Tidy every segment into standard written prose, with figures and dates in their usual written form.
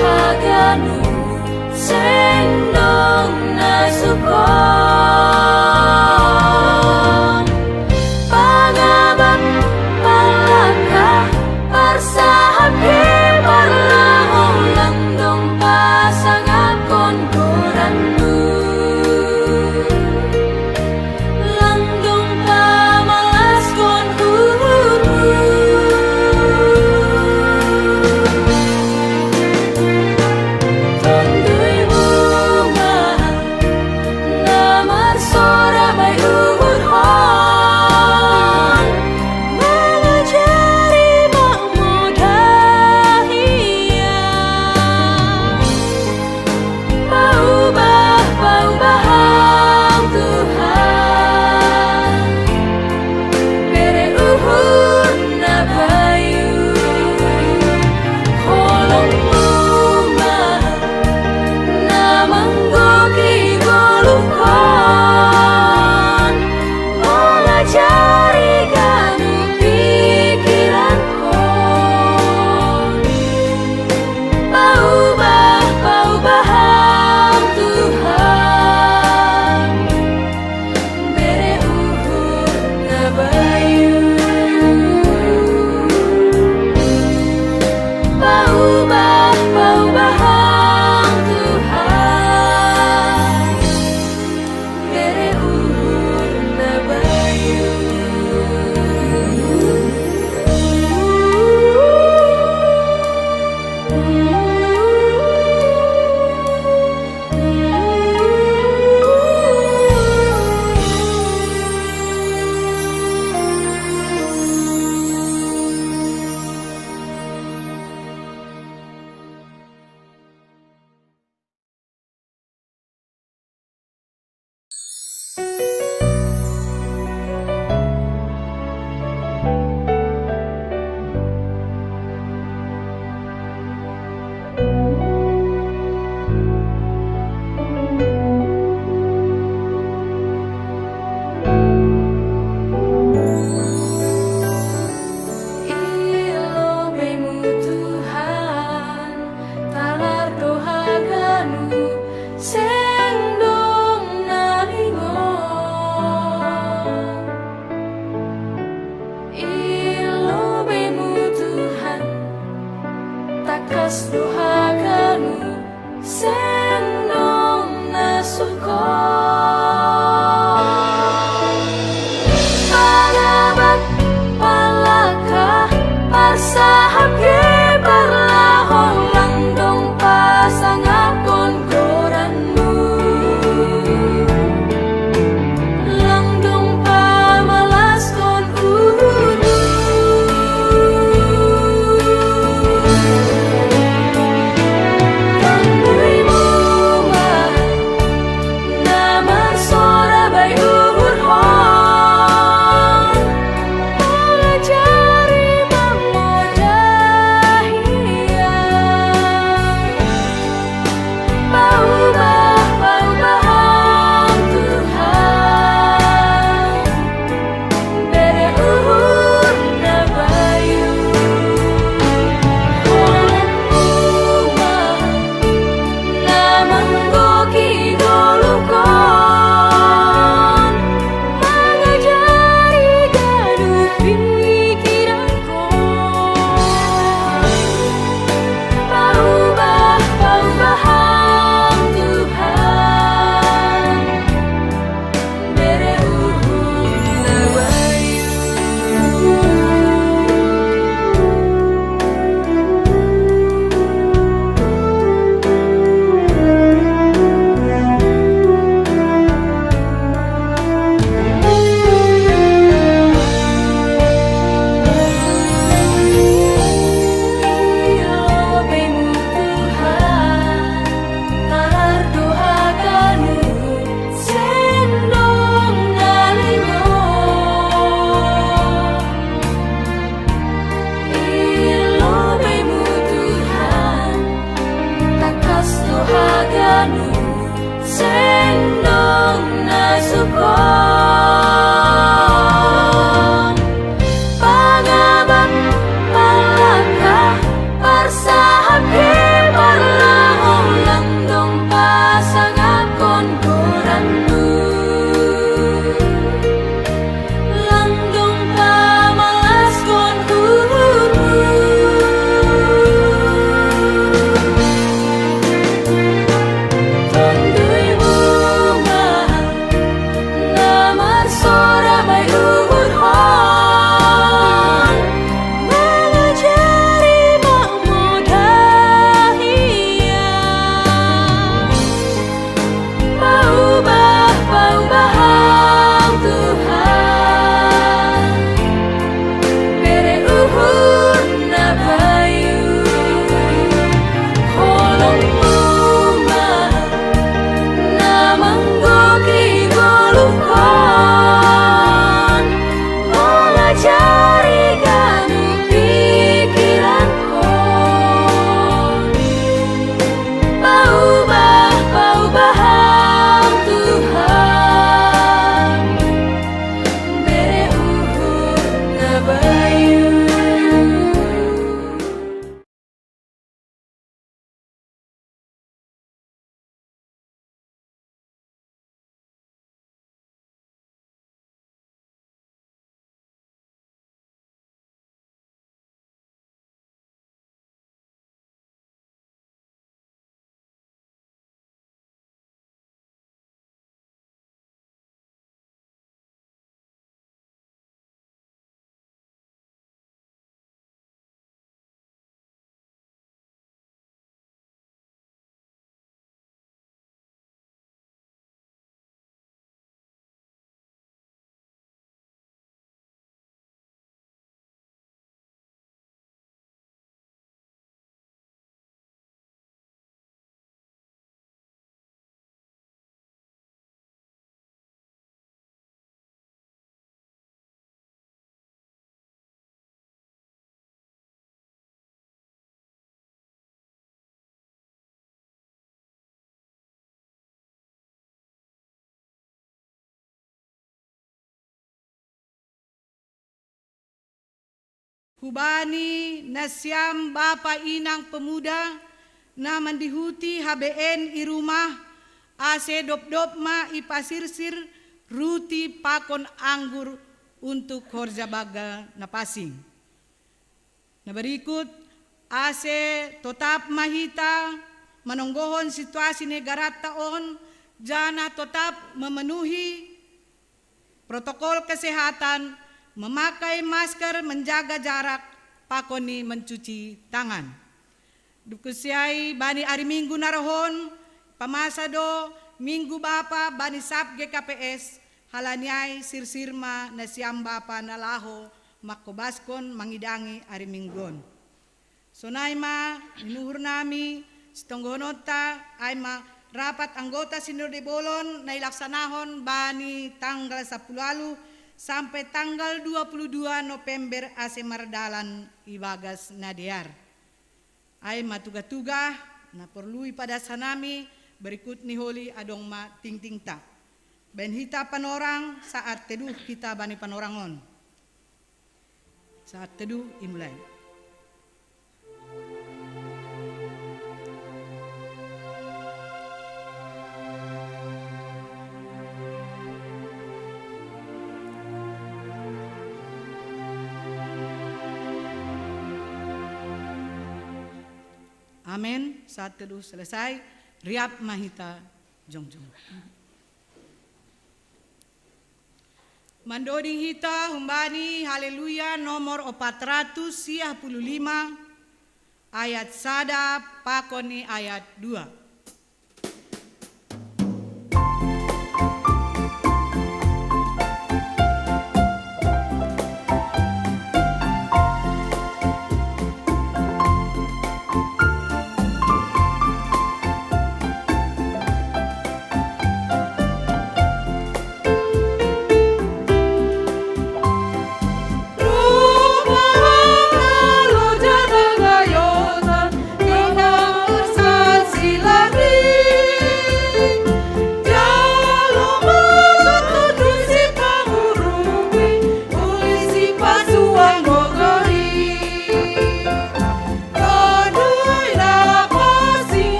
haganu sing dong nasuko pangabat palaka parsahake parlahong langdong pasangakon koranmu langdong pamalas kon hurmu Tonduy bunga namar sora may uhurhon mengajari makmudahia paubah-paubahang Tuhan bere uhur na bayu holong bunga namanggoki golukon mengajari ganu pikiranku paubah-paubahang Tuhan bere uhur na bayu paubah-paubahang Tuhan bere uhur na bayu Ilobemu Tuhan talar dohaganu sing dong nalingon Ilobemu Tuhan takas dohaganu sing dong nasukon pangabat palaka parsahake parlahong langdong pasangakon koranmu langdong pamalas kon uhurmu Tonduy bunga hubani nasyam bapa inang pemuda na mandihuti HBN i rumah ase dop-dop ma ipasirsir ruti pakon anggur untuk horja baga na pasing. Na berikut ase tetap mahita menonggohon situasi negara taon jana tetap memenuhi protokol kesehatan, memakai masker, menjaga jarak, pakoni mencuci tangan. Dukusiai bani hari Minggu narohon, pamasado Minggu Bapa bani sab GKPS, halaniai sirsirma nasiam Bapa nalaho, makobaskon mangidangi hari Minggon. Sonaima minuhur nami, setonggonota, aima rapat anggota Sinode Bolon na ilaksanahon bani tanggal 10 lalu sampai tanggal 22 November ase mardalan ibagas nadiar. Ay matuga-tuga na perlui pada sanami berikut ni holi adong ma ting-ting ta. Ben hita panorang saat teduh kita bani panorangon. Saat teduh imulai. Amin. Saat teduh selesai, riap mahita jongjong. Mandoding hita humbani haleluya nomor 455 ayat sada pakoni ayat 2.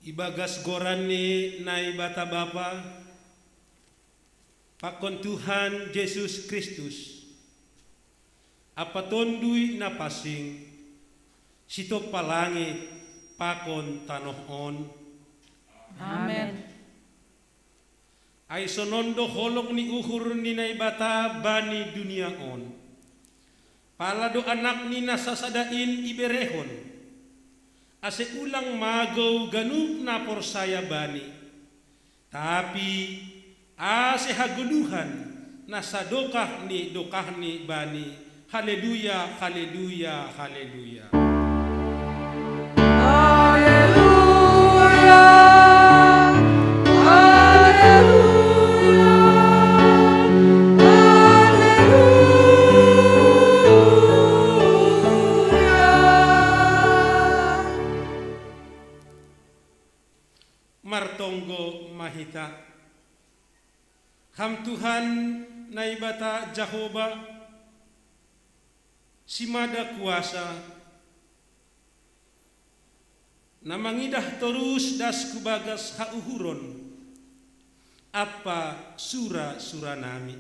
Ibagas gorani nai bata bapa pakon Tuhan Yesus Kristus apa tondui na pasing sitok palangit pakon tanohon. Amen. Ay sonondo holok ni uhur ni nai bata bani dunia on. Palado anak ni nasasadain iberehon. Ase ulang magaw ganuk na porsaya bani. Tapi ase haguluhan na sa dokah ni bani. Haleluya, haleluya, haleluya. Martonggo mahita ham Tuhan naibata Jehovah simada kuasa na mangidah terus das kubagas hauhuron apa sura-sura nami.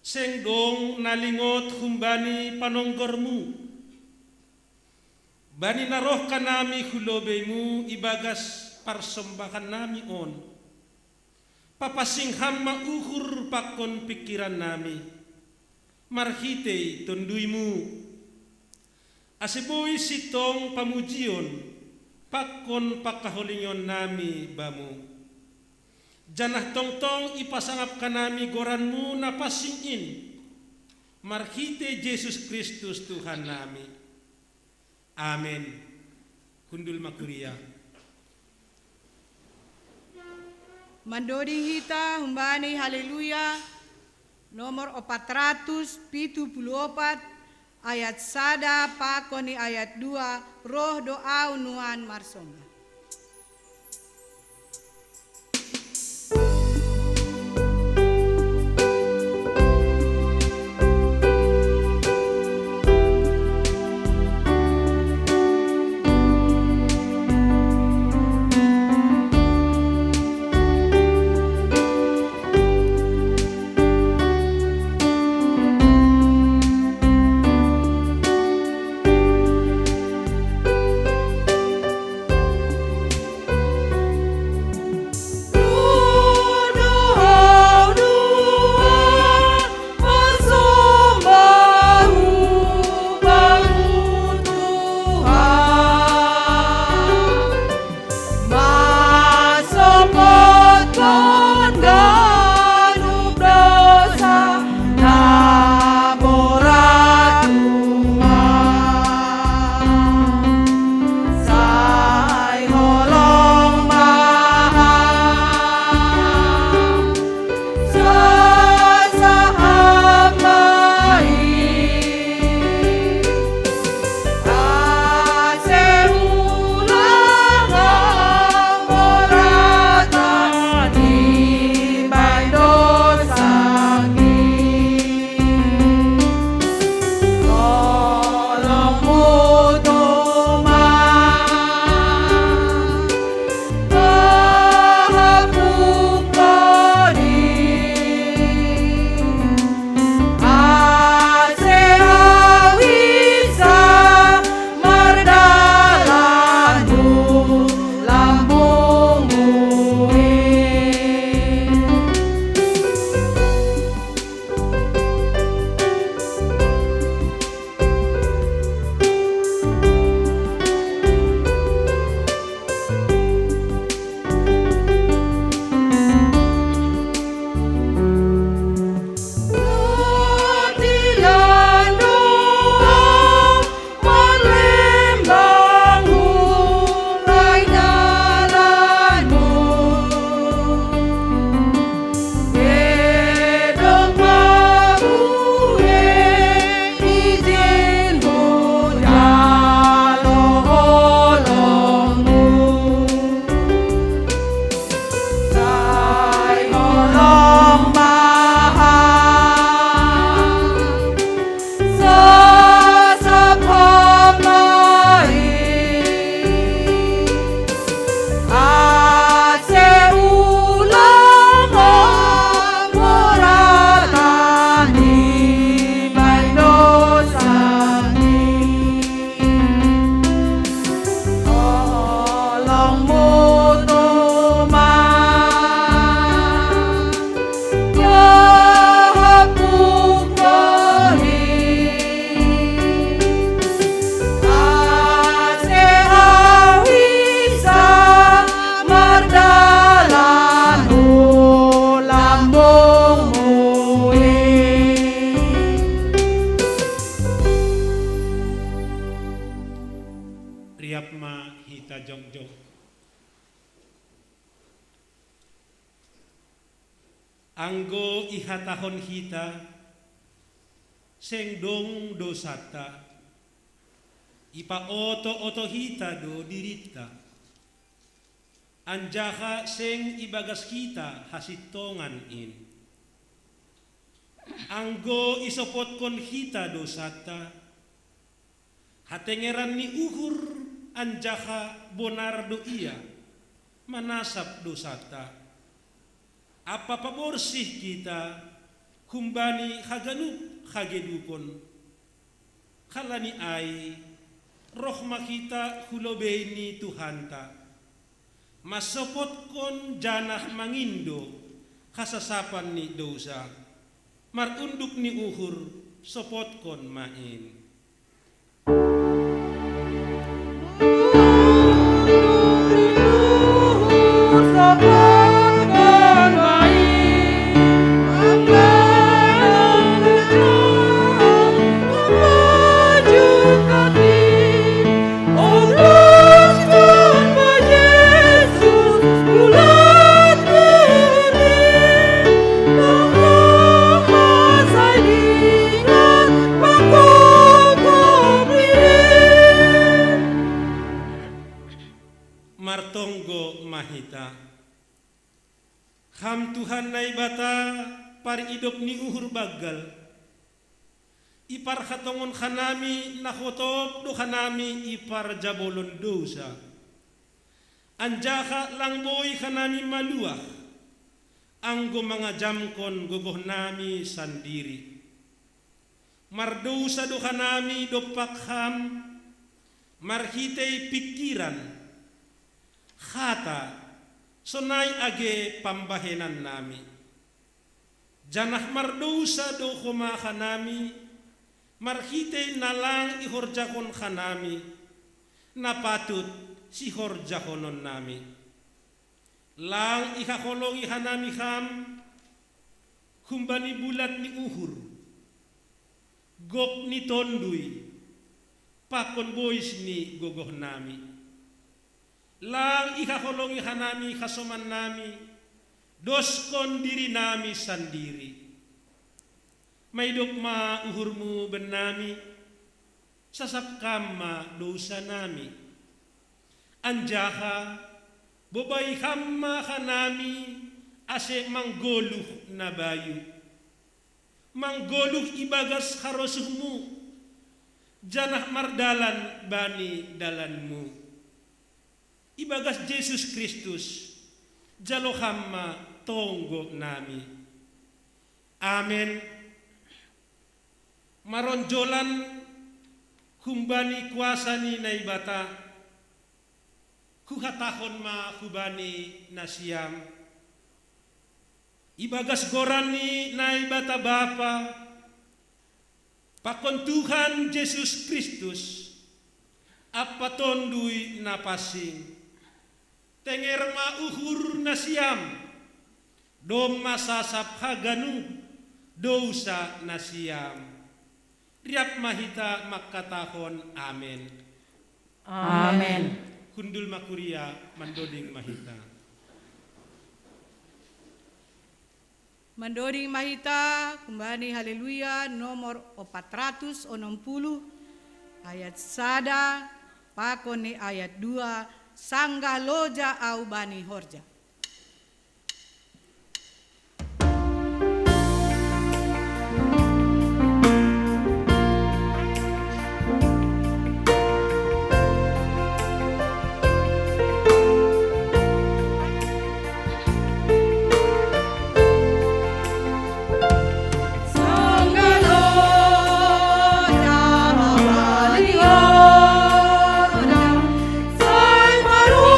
Seng dong nalingot humbani panonggormu, bani naroh kanami hulobemu ibagas parsembahan nami on. Papasingham mauhur pakon pikiran nami, marhite tunduimu. Asiboy sitong pamujion, pakon pakaholingon nami bamu. Janah tongtong ipasangap kanami goranmu na pasingin, marhite Yesus Kristus Tuhan nami. Amen. Kundul makuria. Mandoding hita humbani haleluya nomor 474 ayat 1 pakoni ayat 2 roh doa unuan marsomba. Anggo ihatahon hita sengdong dosata ipa oto hita do dirita anjaha seng ibagas kita hasitongan in anggo isopot kon hita dosata hatengeran ni uhur anjaka bonar do iya manasap dosata. Apa paborsih kita kumbani haganup hagedukon. Kalani ay roh makita hulobeni Tuhanta. Masopot kon janah mangindo kasasapan ni dosa. Marunduk ni uhur sopot kon main. Martonggo mahita. Ham Tuhan na ibata pari idop ni uhur bagal. Ipar katongon kanami nakotop do kanami ipar jabolon dosa. Anjaka lang boy kanami maluah. Anggo mga jamkon gogoh nami sandiri. Mardosa do kanami do pakham. Marhitay pikiran. Khata sonay age pambahenan nami. Janah mardosa do kumaka nami. Marhite nalang ihorjakon kanami. Napatut si horjakonon nami. Lang ikakolongi hanami ham. Kumbani bulat ni uhur. Gok ni tonduy. Pakon boys ni gogoh nami. Lang ikakolongi hanami kasoman nami, doskon diri nami sandiri. May dokma uhurmu benami, sasapkama dosa nami. Anjaka, bobay kama kanami, ase manggoluh na bayu. Manggoluh ibagas karosuhmu, janah mardalan bani dalanmu. Ibagas Jesus Kristus, jalohamma tonggo nami. Amen. Maronjolan kumbani kuasa ni naibata, kuhatahon ma kubani nasiam. Ibagas gorani naibata Bapa, pakon Tuhan Jesus Kristus, apatonduy na pasing. Tenger mauhur na siyam, dom masasap haganu, dosa na siyam. Riap mahita makatahon, amen. Amen. Kundul makuria, mandoding mahita. Mandoding mahita, kumbani haleluya, nomor 460, ayat sada, pakon ni ayat 2, sanggah loja au bani horja. Sanggah loja au bani horja, sang marui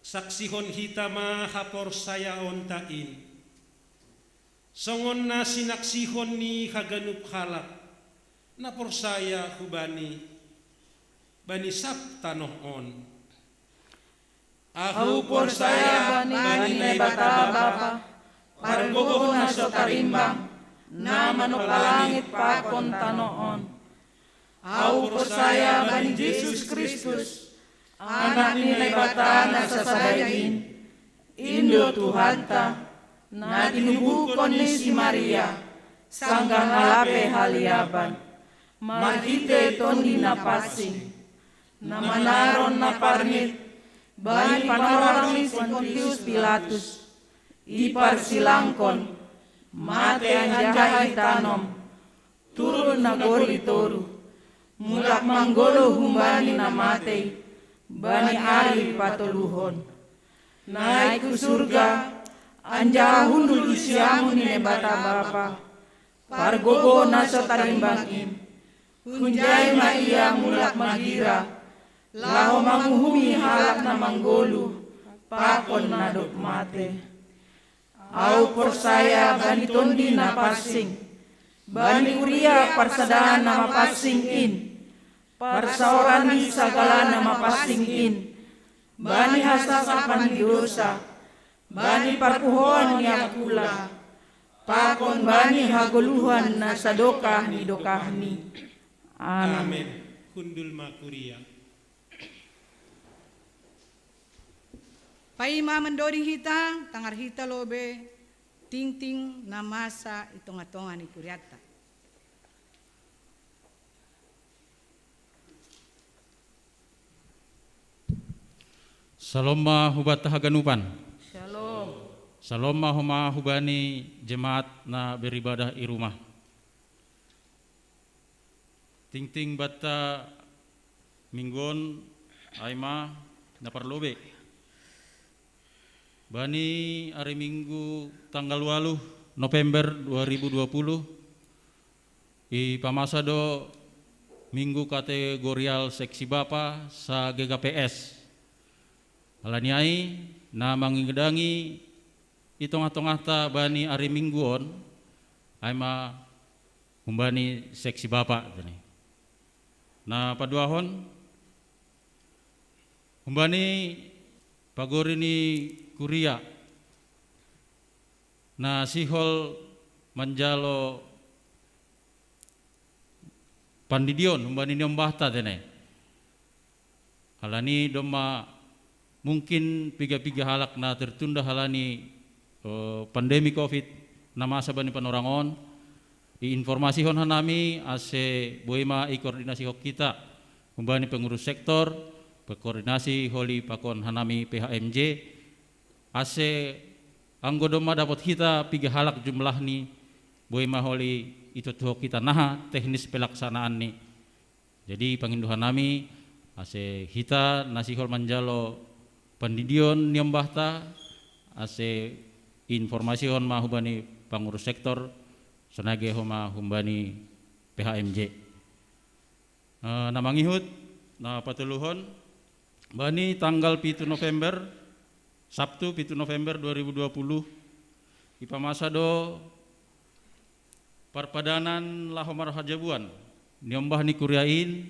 saksihon hita mahaporsayaon tain. Songon na sinaksihon ni haganup halak, na porsaya hubani, bani sabta noon. Aku porsaya bani bata bapa, pargogo na so tarimbang, na manupalangit pakon tanoon. Aku porsaya bani Jesus Kristus, anak ni bata na sasadain, Indo Tuhan ta, na tinubukon ni si Maria, sanggang alape haliaban, magite tondi na pasing, na manaron na parmit, bani panorang ni Pontius Pilatus, ipar silangkon, mate anjahay tanom, turun na gori toru, mulak manggolo humbani na mate, bani ari patuluhon, naik ke surga, anja hundul isiamu ni bata bapa, pargogo na so tarimbangin, hunjay maia mulak magira, laho manguhumi halak na manggolu, pakon na dok mate. Au porsaya bani tondi na pasing, bani kuria parsadaan na mapasing in, parsaoran di sagala na mapasing in, bani hasasapan di dosa, bani parpuhoan ni akula, pakon bani hagoluhan na sadokah ni dokahni. Amen. Amen. Kundul makuria. Paima mendoding hita, tangar hita lobe, ting na masa itongatongan ni kuriata. Salom hubat haganupan. Shalom. Salom homa hubani jemaat na beribadah i rumah. Ting bata minggon aima na parlobe. Bani hari Minggu tanggal 8 November 2020 i pamasado Minggu kategorial seksi bapa sa GKPS. Alaniai na mangingedangi itong-atong ata bani hari Mingguon aima humbani seksi bapa tani. Na paduahon humbani pagori ni kuria na sihol manjalo pandidion humbani nyombahta tene. Halani doma mungkin piga-piga halak na tertunda halani pandemi COVID na masa bani panorangon informasi hon hanami ase boema i koordinasi hok kita humbani pengurus sektor berkoordinasi holi pakon hanami PHMJ ase anggodoma dapat kita piga halak jumlah ni boema holi itu tuh kita naha teknis pelaksanaan ni. Jadi panginduhan nami ase hita nasihol manjalo pandidion niambahta ase informasi hon mahubani pengurus sektor senage homa humbani PHMJ. Namangihut na patuluhon bani tanggal 7 November Sabtu 7 November 2020 ipamasado parpadanan lahomar hajabuan niombah ni kuriain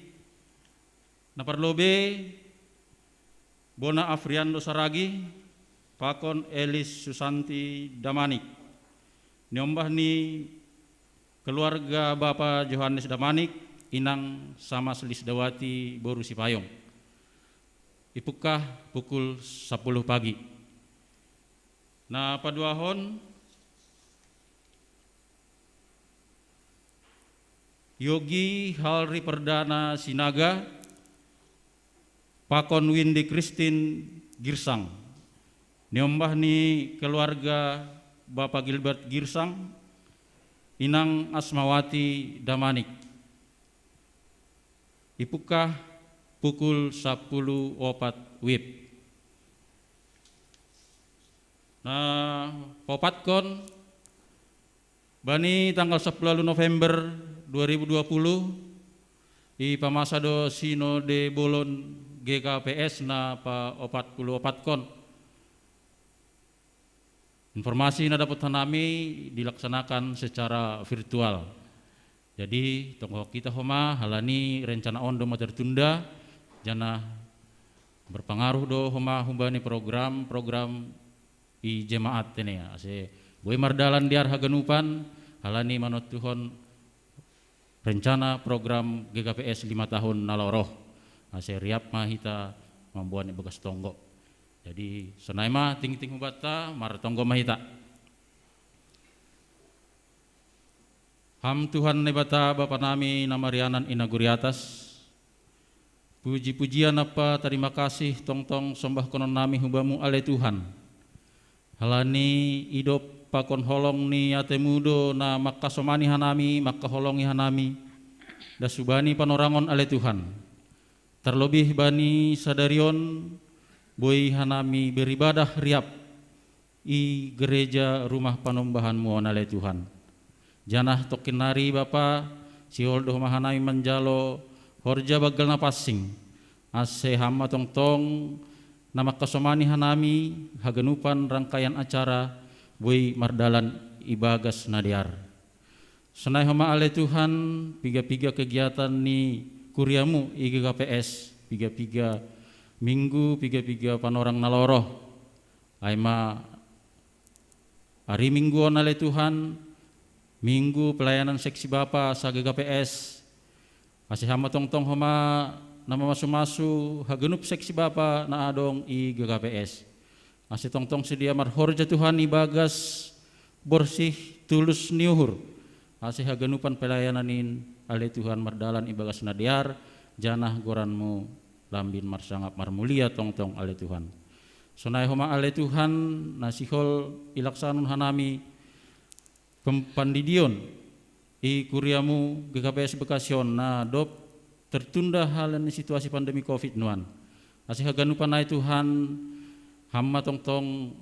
naparlobe Bona Afriando Saragi pakon Elis Susanti Damanik niombah ni keluarga Bapak Johannes Damanik inang sama Selis Dawati Boru Sipayong ipukah pukul 10 pagi. Na paduahon Yogi Halri Perdana Sinaga pakon Windy Christine Girsang niombah ni keluarga Bapak Gilbert Girsang inang Asmawati Damanik ipukah pukul 10 WIB. Nah, popatkon bani tanggal 10 November 2020 i pamasado Sinode Bolon GKPS na pa 40 kon Informasi na dapat hanami dilaksanakan secara virtual. Jadi tonggo kita homa halani rencana on do tertunda jana berpengaruh do homa humbani program i jemaat ini ya. Ase boy mardalan diar haganupan halani manut Tuhon rencana program GKPS 5 tahun naloroh. Ase riap mahita membuat bekas tonggo. Jadi senai mah ting-ting hubata mar tonggo mahita. Ham Tuhan nebata Bapa nami namarianan inaguriatas. Puji-pujian apa terima kasih tong-tong sombah konon nami hubamu ale Tuhan. Halani idop pakon holong ni atemudo na makasomani hanami makaholongi hanami. Dasubani panorangon ale Tuhan. Terlebih bani sadarion boy hanami beribadah riap i gereja rumah panombahan muon ale Tuhan. Janah tokinari Bapa siol doh mahanami manjalo horja bagal na passing ase hama tong-tong nama kasomani hanami haganupan rangkaian acara boy mardalan ibagas nadiar. Senai hama ale Tuhan piga-piga kegiatan ni kuriamu i GKPS piga-piga minggu piga-piga panorang naloroh aima hari mingguan ale Tuhan minggu pelayanan seksi Bapa sa GKPS asih hama tong-tong homa nama masu-masu hagenup seksi Bapa na adong i GKPS asih tong-tong sedia marhorja Tuhan ibagas bersih tulus niuhur asih hagenupan pelayananin ale Tuhan mardalan ibagas nadiar janah goranmu lambin marsangap marmulia tong-tong ale Tuhan. Sonai homa ale Tuhan nasihol ilaksanun hanami pempandidion i kuriamu GKPS Bekasyon na dop tertunda halan situasi pandemi Covid nuan. Asih haganupan nai Tuhan hamma tong-tong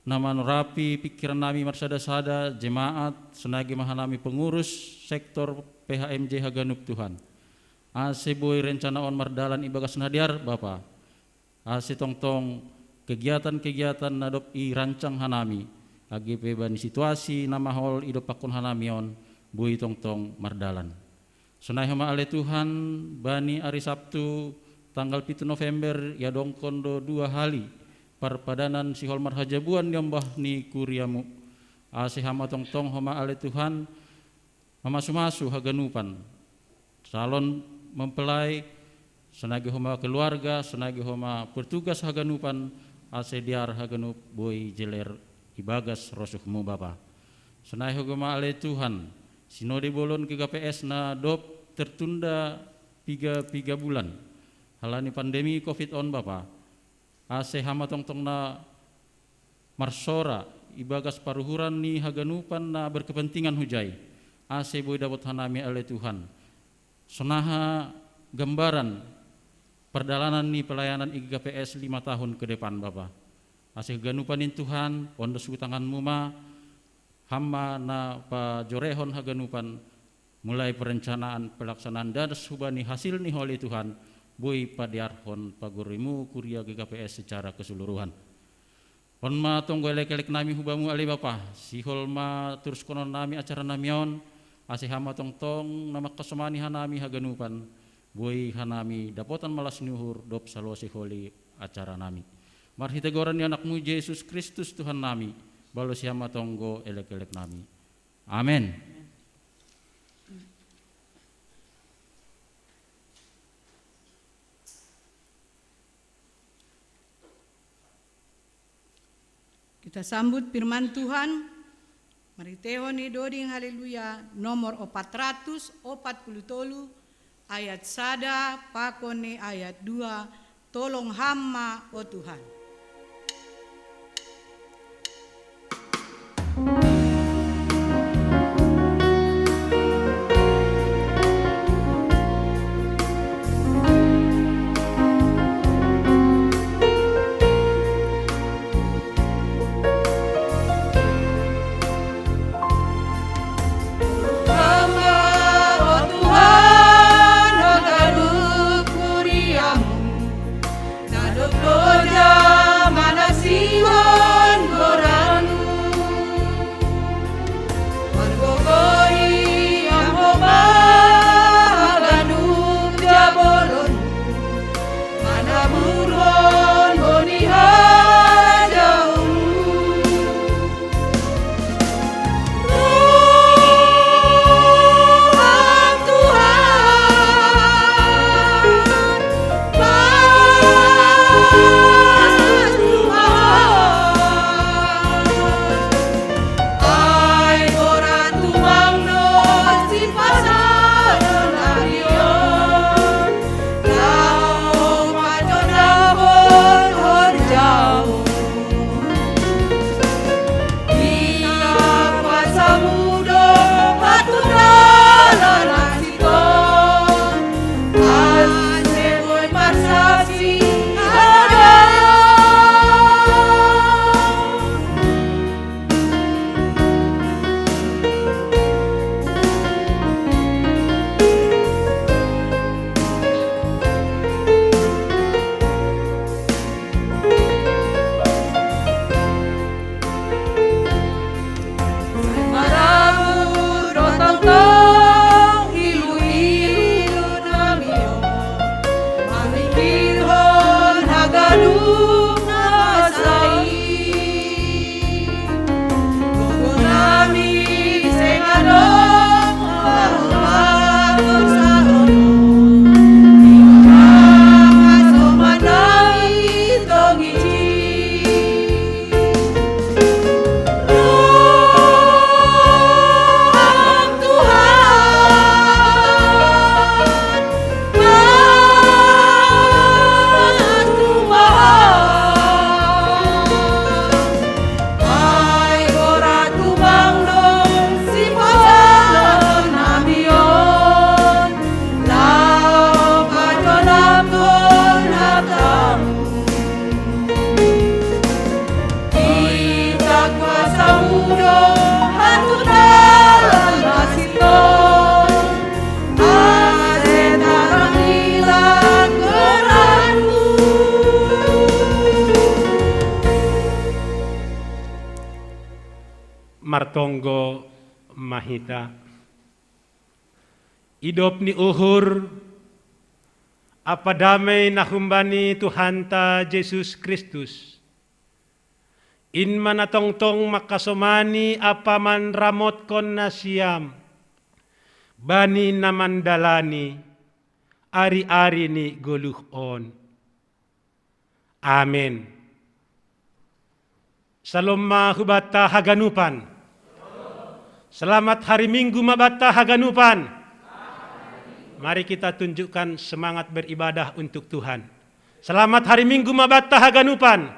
naman rapi pikiran nami marsada-sada jemaat senagi mahanami pengurus sektor PHMJ haganup Tuhan. Ase boy rencana on mardalan ibagas nadiar Bapa. Ase tong-tong kegiatan-kegiatan nadop i rancang hanami. AGP bani situasi nama hol idop pakon hanamion boy tong-tong mardalan. Sunai hama ale Tuhan bani hari Sabtu tanggal 7 November ya dong kondo 2 hali parpadanan si hol marhajabuan nyambah ni kuriamu. Ase hama tong-tong hama ale Tuhan mamasu-masu haganupan. Salon mempelai senagi homa keluarga senagi homa pertugas haganupan ase diar haganup boy jeler ibagas rosuhmu Bapa. Senai hogama ale Tuhan sinode bolon ke GKPS na dop tertunda 3 bulan halani pandemi Covid on Bapa. Ase hama tong-tong na marsora ibagas paruhuran ni haganupan na berkepentingan hujai ase boy dapat hanami ale Tuhan. Sonaha gambaran perdalanan ni pelayanan IGKPS 5 tahun ke depan Bapa. Asih ganupanin Tuhan ondos tanganmu ma hamba na pa jorehon haganupan mulai perencanaan pelaksanaan dan subani hasil ni oleh Tuhan boy padiarhon pagurimu kuria GKPS secara keseluruhan. Pon ma tonggo elek-elek nami hubamu ali Bapa sihol ma terus konon nami acara namion asih hama tong-tong nama kasomani hanami haganupan boy hanami dapotan malas nyuhur dop salwasi holi acara nami. Marhita goran ni anakmu Yesus Kristus Tuhan nami balos hama tonggo elek-elek nami. Amin. Kita sambut firman Tuhan. Mari tehon ni doding haleluya nomor 443 ayat 1 pakone ayat 2 tolong hamba oh Tuhan. Roja martonggo mahita. Idop ni uhur apa damai nahumbani Tuhan ta Yesus Kristus. In manatongtong makasomani apa man ramot kon na siyam. Bani namandalani ari-ari ni guluhon. Amen. Salom mahubata haganupan. Selamat hari Minggu mabata haganupan. Mari kita tunjukkan semangat beribadah untuk Tuhan. Selamat hari Minggu mabata haganupan.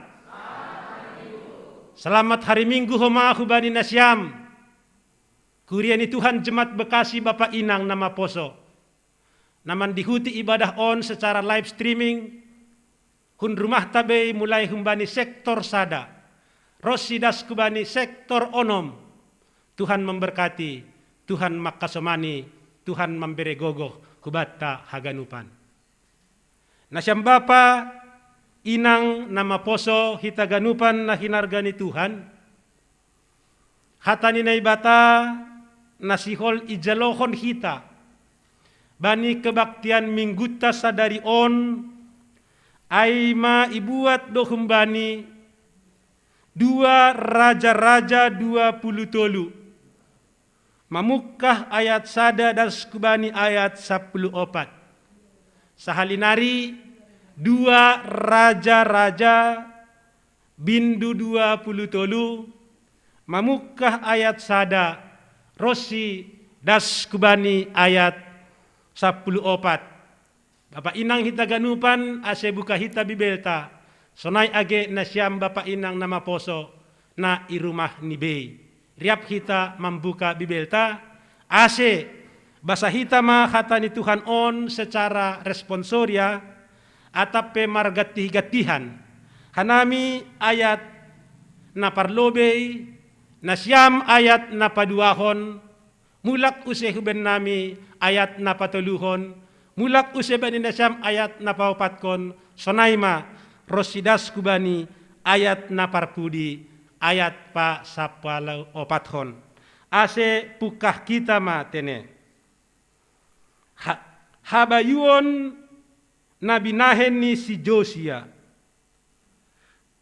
Selamat hari Minggu homahu bani nasyam. Kuriani Tuhan Jemaat Bekasi Bapak Inang nama poso. Naman dihuti ibadah on secara live streaming. Hun rumah tabe mulai humbani sektor sada. Rosidas kubani sektor onom. Tuhan memberkati. Tuhan makasomani. Tuhan memberi gogoh kubata haganupan. Nasyam Bapa Inang nama poso hitaganupan na hinargani Tuhan. Hatani na ibata nasihol ijalohon hita. Bani kebaktian mingguta sadari on. Aima ibuat dohumbani. 2 Raja-Raja 20 Mamukah ayat sada dan skubani ayat 14. Sahalinari 2 Raja-Raja bindu 20 mamukah ayat sada Rosi das kubani ayat 14. Bapak Inang hitaganupan ase buka hita bibelta sonai age nasyam Bapak Inang nama poso na irumah nibe riap hita membuka bibelta ase basa hita ma hatani Tuhan on secara responsoria atape margatih-gatihan. Hanami ayat na parlobey, nasyam ayat na paduahon, mulak use huben nami ayat na patuluhon, mulak use bani nasyam ayat na paupatkon, sonaima rosidas kubani ayat na parpudi, ayat pa sapala opathon. Ase pukah kita ma tene. Habayuon nabinahen ni si Josia.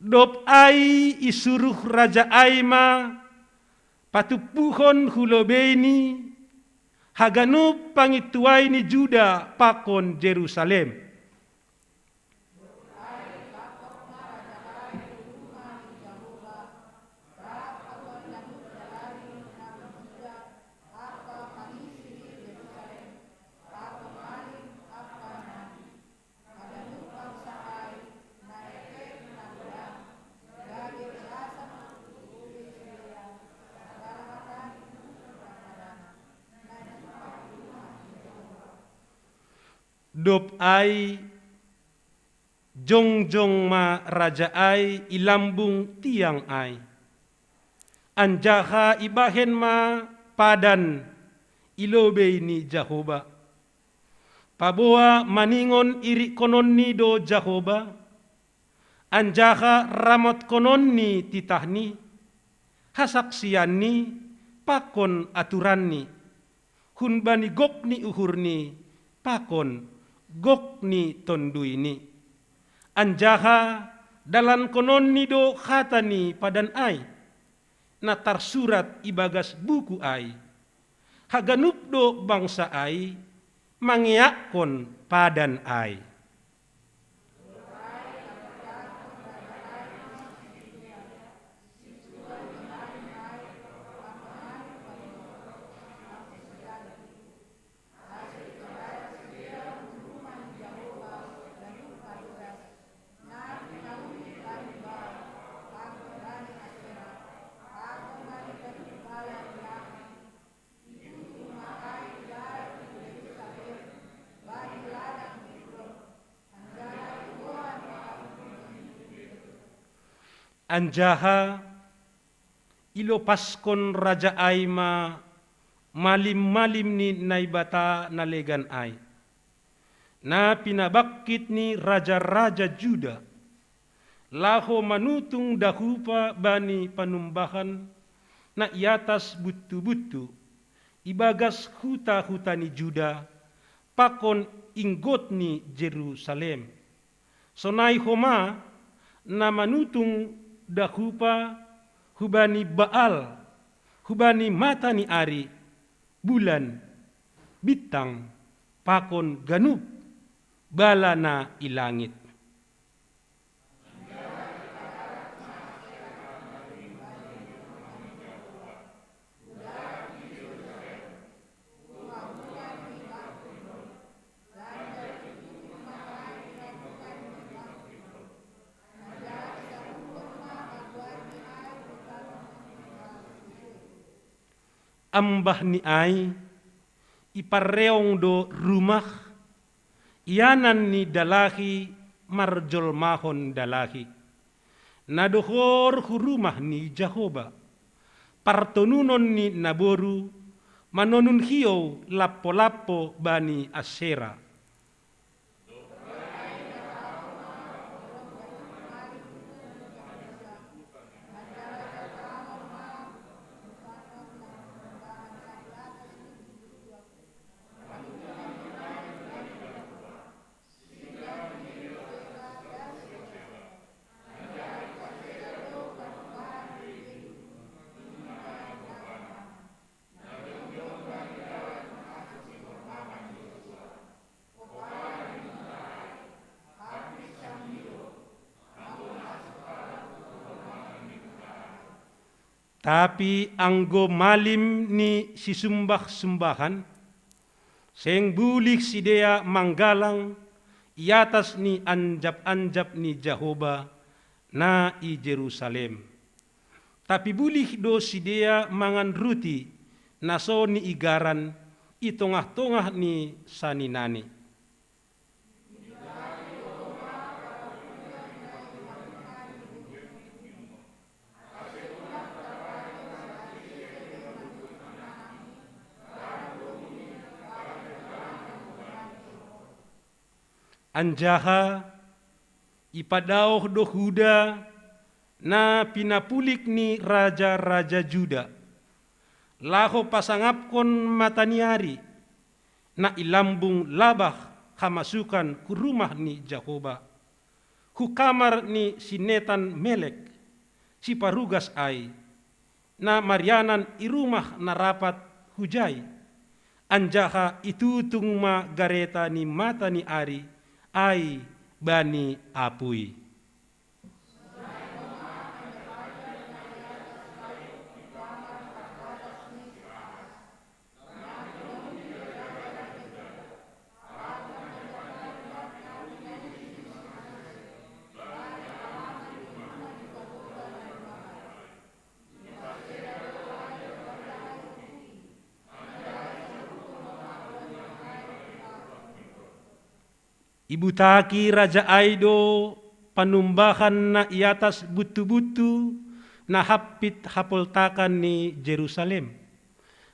Dop ai isuruh Raja Aima patupuhon hulobeni haganup pangituai ni Juda pakon Jerusalem. Dop ai jongjong ma raja ai ilambung tiang ai anjaha ibahen ma padan ilobe ni Jahoba paboa maningon iri konon ni do Jahoba anjaha ramot konon ni titahni hasaksian ni pakon aturan ni hunbani gok ni uhur ni pakon gok ni tondui ni anjaha dalan konon ni do khatani padan ai na tarsurat ibagas buku ai haganup do bangsa ai mangiakon padan ai. Anjaha ilopaskon Raja Aima malim-malim ni naibata nalegan ai. Na pinabakit ni raja-raja Juda. Laho manutung dahupa bani panumbahan na iatas butu-butu, ibagas huta-huta ni Juda, pakon inggot ni Jerusalem. Sonai homa na manutung dahupa hubani Baal, hubani mata ni ari, bulan, bintang, pakon ganup, bala na ilangit. Ambah ni ay, ipareong do rumah, iyanan ni dalahi, marjolmahon dalahi. Nadohor hurumah ni Jehovah, partonunon ni naboru, manonun hiyo lapo-lapo bani Asera. Tapi anggo malim ni si sumbah-sumbahan, seng bulik si dea manggalang, iatas ni anjap-anjap ni Jehovah na i Jerusalem. Tapi bulik do si dea mangan ruti, naso ni igaran, itongah-tongah ni saninani. Anjaha ipadaoh do Huda na pinapulik ni raja-raja Juda. Laho pasangapkon mataniari na ilambung labah kamasukan ku rumah ni Jehovah. Hukamar ni sinetan Melek, si parugas ay, na marianan irumah na rapat hujay. Anjaha itutung ma gareta ni mata ni ari, ay bani apui. Ibutaki Raja Aido panumbahan na iatas butu-butu na hapit hapoltakan ni Jerusalem.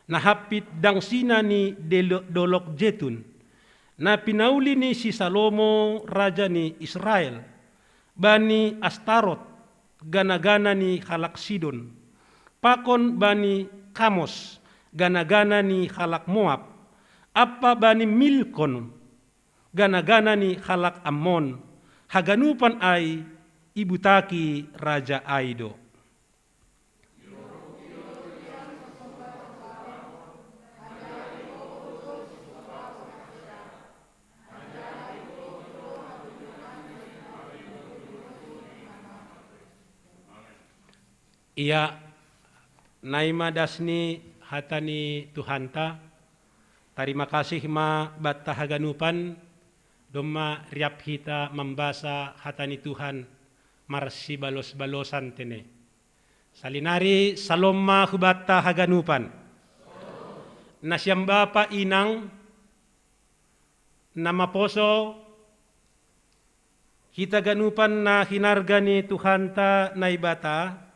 Na hapit dangsina ni Dolok Jetun. Na pinauli ni si Salomo Raja ni Israel. Bani Astarot, gana-gana ni Halak Sidon. Pakon bani Kamos, gana-gana ni Halak Moab. Apa bani Milkon, gana-gana ni Halak Ammon, haganupan ay ibutaki Raja Aido. Iya, naima dasni hatani Tuhanta, terima kasih ma batta haganupan, Doma riap hita membasa hatani Tuhan marsi balos-balosan tene. Salinari salomma hubata haganupan. Nasyam bapa inang nama poso kita ganupan na hinargani Tuhan ta naibata.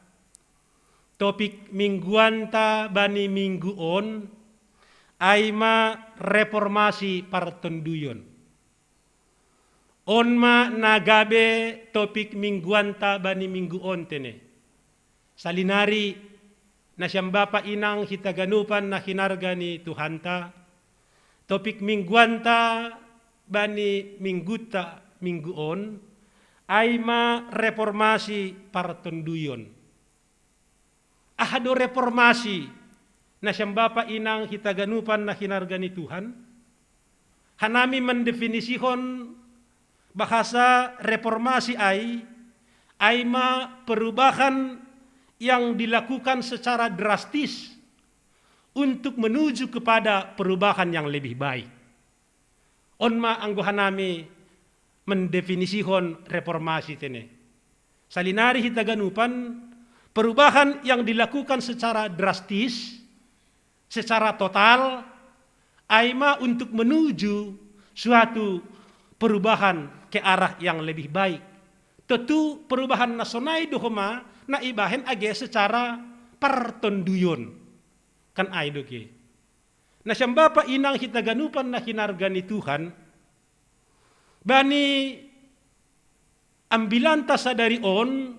Topik mingguan ta bani mingguon aima reformasi partonduyon. Onma nagabe topik mingguan ta bani mingguon tene. Salinari na siyang bapa inang hitaganupan na hinargani Tuhanta, topik mingguanta bani mingguta mingguon, ay ma reformasi partonduyon. Ahado reformasi na siyang bapa inang hitaganupan na hinargani Tuhan, hanami mendefinisihon bahasa reformasi ay ma perubahan yang dilakukan secara drastis untuk menuju kepada perubahan yang lebih baik. Onma anggo hanami mendefinisihon reformasi tene. Salinari hitaganupan perubahan yang dilakukan secara drastis, secara total, aima untuk menuju suatu perubahan ke arah yang lebih baik. Tentu perubahan nasional dohoma na ibahen age secara pertonduyon. Kan ay doge. Na siyang bapa inang hitaganupan na hinargani Tuhan, bani ambilanta sa darion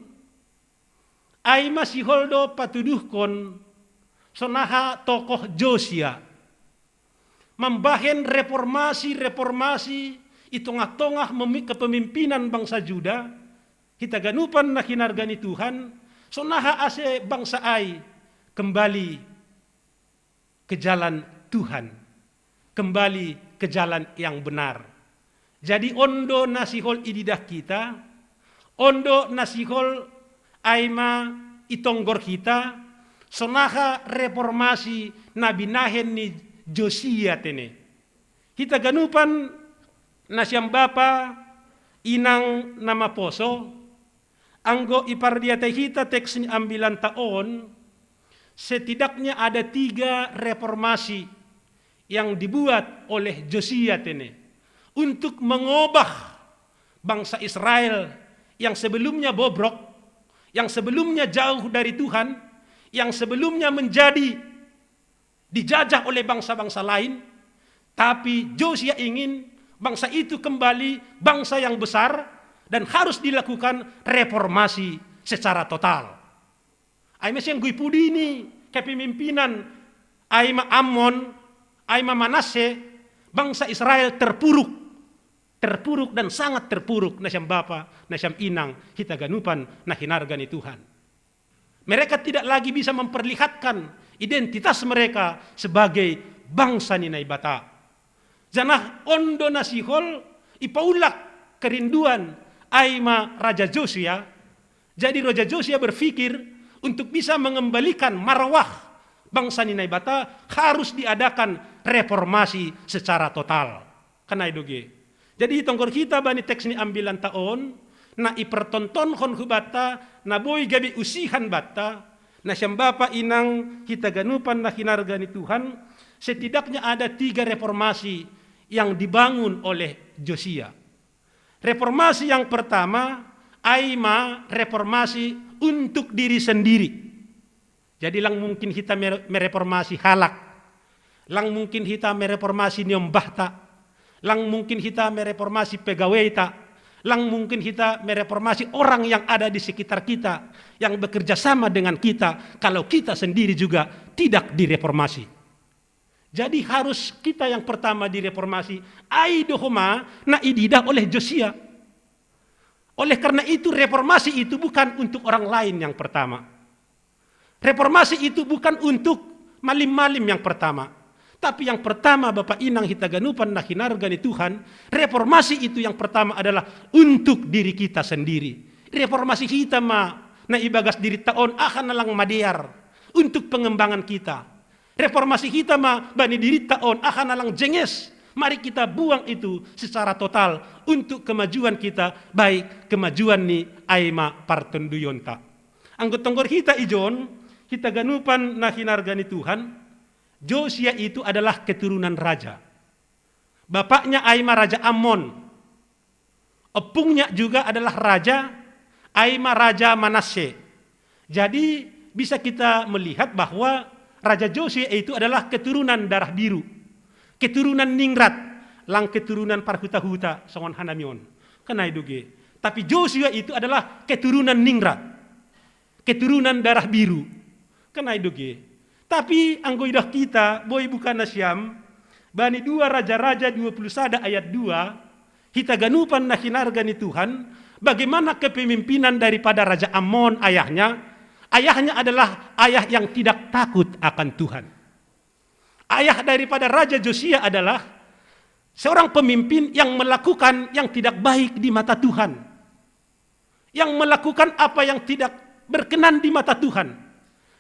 ay masiholdo patuduhkon sonaha tokoh Josia membahen reformasi itongah-tongah kepemimpinan bangsa Juda, hitaganupan na hinargani Tuhan, sonaha ase bangsa ay kembali ke jalan Tuhan, kembali ke jalan yang benar. Jadi ondo nasihol ididah kita, ondo nasihol aima itonggor kita, sonaha reformasi nabinahen ni Josia tene. Hitaganupan na siyang bapa inang nama poso, anggo ipardiatay hita teks ni ambilan taon, setidaknya ada 3 reformasi yang dibuat oleh Josia tene untuk mengubah bangsa Israel yang sebelumnya bobrok, yang sebelumnya jauh dari Tuhan, yang sebelumnya menjadi dijajah oleh bangsa-bangsa lain, tapi Josia ingin bangsa itu kembali bangsa yang besar dan harus dilakukan reformasi secara total. Aima siyang guipudi ini kepemimpinan Aima Ammon, Aima Manasse, bangsa Israel terpuruk dan sangat terpuruk na siyang bapa, na siyang inang hitaganupan na hinargani Tuhan. Mereka tidak lagi bisa memperlihatkan identitas mereka sebagai bangsa ni Naibata. Janah ondo nasihol ipaulak kerinduan Aima Raja Josia. Jadi Raja Josia berpikir untuk bisa mengembalikan marwah bangsa ni Naibata harus diadakan reformasi secara total. Kanay doge. Jadi tonggor kita bani teks ni ambilan taon na ipertontonhon hubata na boy gabi usihan bata na siyang bapa inang hitaganupan na hinargani Tuhan, setidaknya ada 3 reformasi yang dibangun oleh Josia. Reformasi yang pertama, aima reformasi untuk diri sendiri. Jadi lang mungkin kita mereformasi halak, lang mungkin kita mereformasi nyombahta, lang mungkin kita mereformasi pegawai, lang mungkin kita mereformasi orang yang ada di sekitar kita, yang bekerja sama dengan kita, kalau kita sendiri juga tidak direformasi. Jadi harus kita yang pertama direformasi, aidohoma na ididah oleh Josia. Oleh karena itu reformasi itu bukan untuk orang lain yang pertama. Reformasi itu bukan untuk malim-malim yang pertama. Tapi yang pertama Bapak Inang hitaganupan na hinargani Tuhan, reformasi itu yang pertama adalah untuk diri kita sendiri. Reformasi kita na ibagas diri taon akan nalang madiar untuk pengembangan kita. Reformasi kita bani diri taon akan nalang jenges. Mari kita buang itu secara total untuk kemajuan kita, baik kemajuan ni Aima Partonduyonta. Anggotonggor kita ijon, hitaganupan na hinargani Tuhan, Josia itu adalah keturunan raja. Bapaknya Aima Raja Ammon. Opungnya juga adalah raja Aima Raja Manasse. Jadi bisa kita melihat bahwa Raja Josia itu adalah keturunan darah biru. Keturunan ningrat. Lang keturunan parhuta-huta songon hanamion. Kanay duge. Tapi Josia itu adalah keturunan ningrat. Keturunan darah biru. Kenai doge. Tapi anggo idah kita, boy bukan nasyam, bani 2 Raja-Raja 21 ayat 2, kita ganupan na hinargani Tuhan, bagaimana kepemimpinan daripada Raja Amon ayahnya. Ayahnya adalah ayah yang tidak takut akan Tuhan. Ayah daripada Raja Josia adalah seorang pemimpin yang melakukan yang tidak baik di mata Tuhan. Yang melakukan apa yang tidak berkenan di mata Tuhan.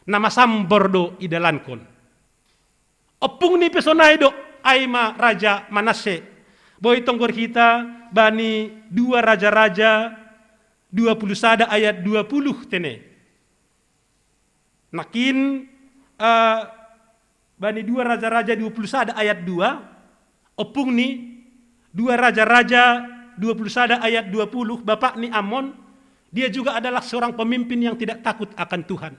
Nama sambordo idalankon. Opung ni pesonaido aima Raja Manase. Boy tonggor kita bani 2 Raja-Raja 21 ayat 20 tene. Nakin bani 2 Raja-Raja 21 ayat 2. Opung ni 2 Raja-Raja 21 ayat 20. Bapak ni Amon, dia juga adalah seorang pemimpin yang tidak takut akan Tuhan.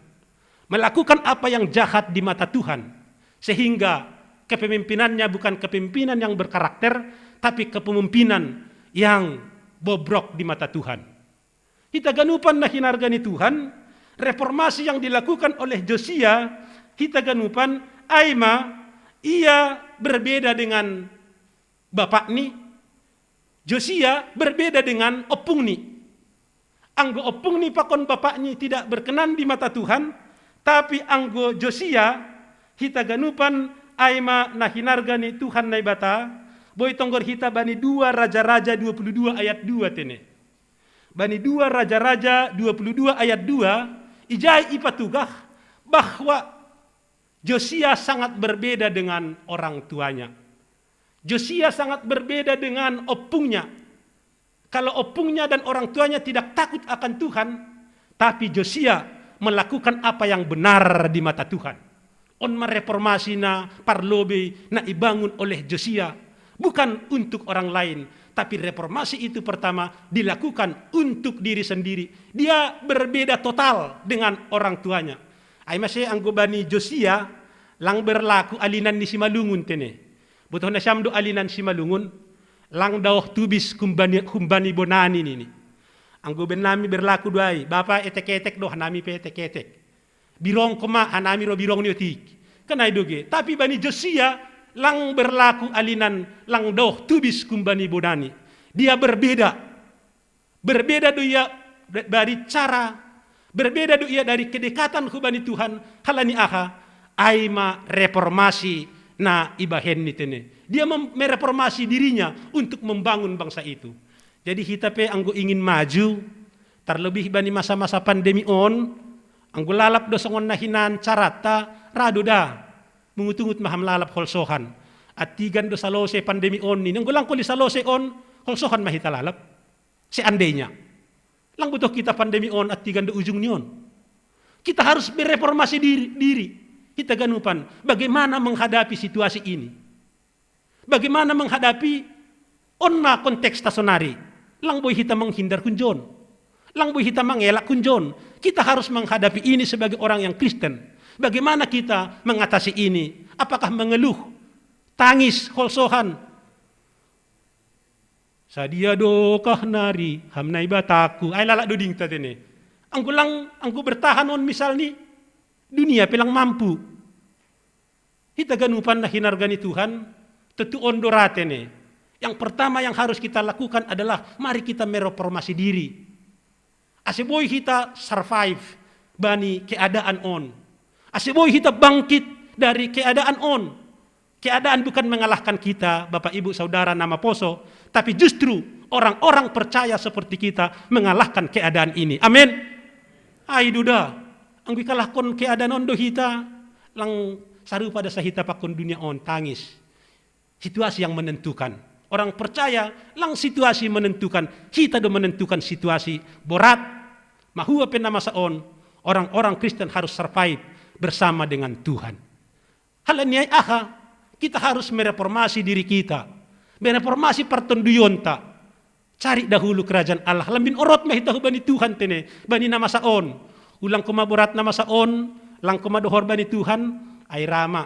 Melakukan apa yang jahat di mata Tuhan. Sehingga kepemimpinannya bukan kepemimpinan yang berkarakter, tapi kepemimpinan yang bobrok di mata Tuhan. Kita ganupan na hinargani Tuhan, reformasi yang dilakukan oleh Josia, kita ganupan aima, ia berbeda dengan bapak ni. Josia berbeda dengan opung ni. Anggo opung ni pakon bapaknya tidak berkenan di mata Tuhan, tapi anggo Josia kita ganupan aima na hinargani Tuhan na ibata, boy tonggor kita bani 2 Raja-Raja 22 ayat 2 tene. Bani 2 Raja-Raja 22 ayat 2, ijai ipatugah bahwa Josia sangat berbeda dengan orang tuanya. Josia sangat berbeda dengan opungnya. Kalau opungnya dan orang tuanya tidak takut akan Tuhan, tapi Josia melakukan apa yang benar di mata Tuhan. On reformasi na parlobe na ibangun oleh Josia bukan untuk orang lain, tapi reformasi itu pertama dilakukan untuk diri sendiri. Dia berbeda total dengan orang tuanya. Ay masih anggo bani Josia lang berlaku alinan ni Simalungun tene. Butuh na siyam do alinan Simalungun lang daw tubis kumbani bonani nini. Anggo ben nami berlaku duay, bapa etek-etek do hanami pe etek-etek. Birong koma hanami ro birong niotik. Kanay doge. Tapi bani Josia lang berlaku alinan lang doh tubis kumbani bonani. Dia berbeda. Berbeda do ia dari cara, berbeda do ia dari kedekatan hubani Tuhan. Halani aha aima reformasi na ibahen ni tene. Dia mereformasi dirinya untuk membangun bangsa itu. Jadi kita pe anggo ingin maju, terlebih bani masa-masa pandemi on, anggo lalap do songon nahinan carata rado da mengutungut maham lalap holsohan. At tigan do salose pandemi on ni, anggo lang ko li salose on, holsohan mahita lalap. Seandainya. Lang butuh kita pandemi on at tigan do ujung nion. Kita harus bereformasi diri. Kita ganupan bagaimana menghadapi situasi ini. Bagaimana menghadapi onna konteks tasonari. Lang boy kita menghindar kunjon. Lang boy kita mengelak kunjon. Kita harus menghadapi ini sebagai orang yang Kristen. Bagaimana kita mengatasi ini? Apakah mengeluh, tangis, holsohan? Sadia do kah nari hamnai bataku. Ay lalak duding tatene. Angku bertahan on misal ni dunia pelang mampu. Kita ganupan na hinargani Tuhan, tentu ondoratene. Yang pertama yang harus kita lakukan adalah mari kita mereformasi diri. Aseboy kita survive bani keadaan on. Aseboy kita bangkit dari keadaan on. Keadaan bukan mengalahkan kita, Bapak Ibu Saudara nama poso, tapi justru orang-orang percaya seperti kita mengalahkan keadaan ini. Amin. Ay duda, anggi kalahkon keadaan on do hita lang saru pada sahita pakon dunia on tangis. Situasi yang menentukan. Orang percaya lang situasi menentukan. Kita do menentukan situasi borat. Mahua penama saon. Orang-orang Kristen harus survive bersama dengan Tuhan. Hal ini aha, kita harus mereformasi diri kita. Mereformasi pertunduyon ta. Cari dahulu kerajaan Allah. Lambin orot mahitahu bani Tuhan tene. Bani nama saon. Ulang kumaborat nama saon. Lang kumadohor bani Tuhan. Ay rama.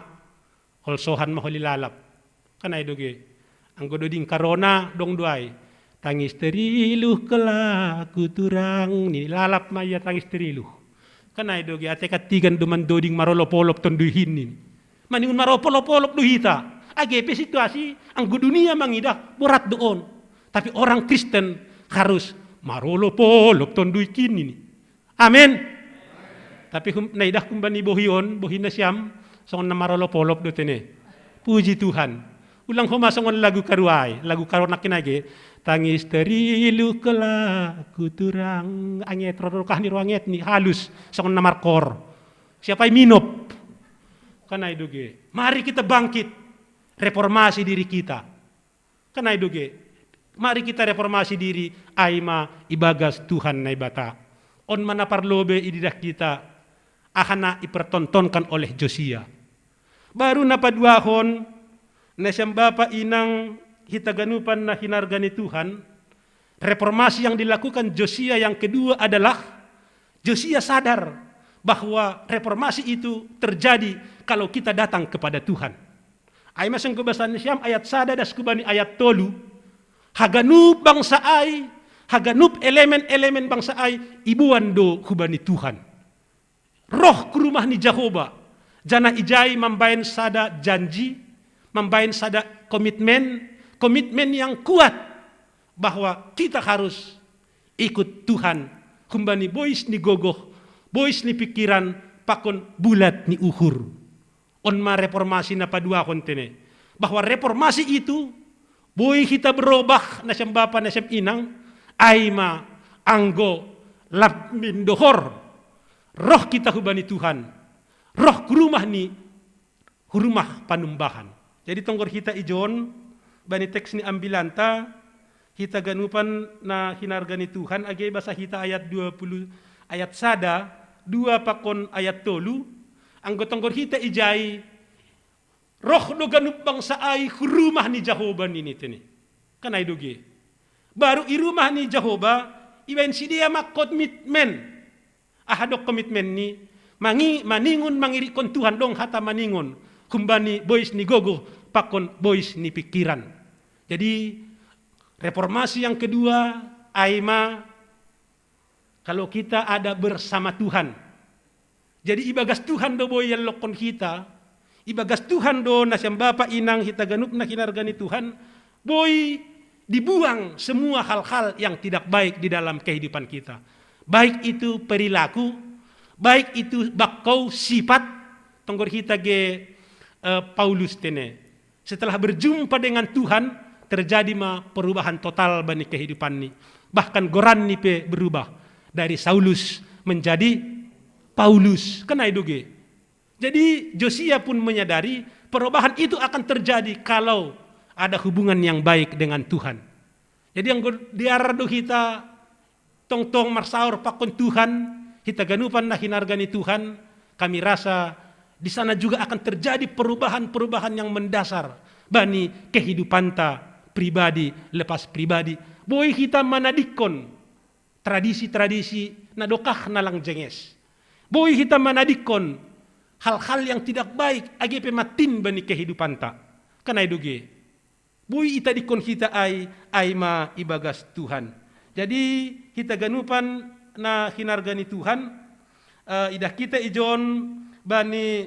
Holsohan maholilalap. Kanay doge. Ang gododing karona dong duay. Tangis teriluh kelaku turang. Nilalap maya tangis teriluh. Kanay dogi ate katigan duman doding marolopolop tonduhin ini. Maningun maropolop-polop duhita. Agepe situasi ang dunia mangidah berat doon. Tapi orang Kristen harus marolopolop tonduhin ini. Amin. Tapi naidah kumbani bohion, bohin na siyam, songon na marolopolop do tene. Puji Tuhan. Ulang humasongon lagu karuay, lagu karunak kinage, tangis terilu kela kuturang anget rorokah ni ruanget ni halus songon na markor. Siapa yang minop? Kanay doge. Mari kita bangkit, reformasi diri kita. Kanay doge. Mari kita reformasi diri, aima ibagas Tuhan na ibata. On mana parlobe ididah kita, ahana ipertontonkan oleh Josia. Baru napaduahon, na siyang bapa inang hitaganupan na hinargani Tuhan, reformasi yang dilakukan Josia yang kedua adalah, Josia sadar bahwa reformasi itu terjadi kalau kita datang kepada Tuhan. Ay masang kebasan siyam ayat sada das kubani ayat tolu, haganup bangsa ay, haganup elemen-elemen bangsa ay, ibuan do kubani Tuhan. Roh ke rumah ni Jehovah, jana ijai membain sada janji, membain sada komitmen yang kuat bahwa kita harus ikut Tuhan. Kumbani boys ni gogoh, boys ni pikiran, pakon bulat ni uhur. Onma reformasi na padua kontene. Bahwa reformasi itu, boy kita berubah na siyang bapa na siyang inang, aima anggo labmin dohor. Roh kita hubani Tuhan. Roh kurumah ni hurumah panumbahan. Jadi tonggor kita ijon, bani teks ni ambilanta, kita ganupan na hinargani Tuhan, age basa kita ayat 20, ayat sada, 2 pakon ayat tolu, ang tonggor kita ijay, roh do ganup bangsa ay hurumah ni Jehovah nini tini. Kanay doge. Baru irumah ni Jehovah, ibain si dia mak komitmen. Ahadok komitmen ni, maningun mangirikon Tuhan dong hata maningun. Kumbani boys ni gogo, pakon boys ni pikiran. Jadi reformasi yang kedua, aima kalau kita ada bersama Tuhan. Jadi ibagas Tuhan do boy yang lokon kita, ibagas Tuhan do nasyang bapa inang kita ganup na kinargani Tuhan, boy dibuang semua hal-hal yang tidak baik di dalam kehidupan kita. Baik itu perilaku, baik itu bakau sifat, tonggor kita ge Paulus tene. Setelah berjumpa dengan Tuhan, terjadi perubahan total bani kehidupan ni. Bahkan goran ni pe berubah dari Saulus menjadi Paulus. Kenai doge. Jadi Josia pun menyadari perubahan itu akan terjadi kalau ada hubungan yang baik dengan Tuhan. Jadi yang diarado kita tong-tong marsaur pakon Tuhan, kita ganupan na hinargani Tuhan, kami rasa di sana juga akan terjadi perubahan-perubahan yang mendasar bani kehidupan ta pribadi lepas pribadi. Boy kita manadikon tradisi-tradisi nadokah nalang jenges. Boy kita manadikon hal-hal yang tidak baik age pematin bani kehidupan ta. Kanay doge. Boy ita dikon kita ay ma ibagas Tuhan. Jadi kita ganupan na hinargani Tuhan, idah kita ijon bani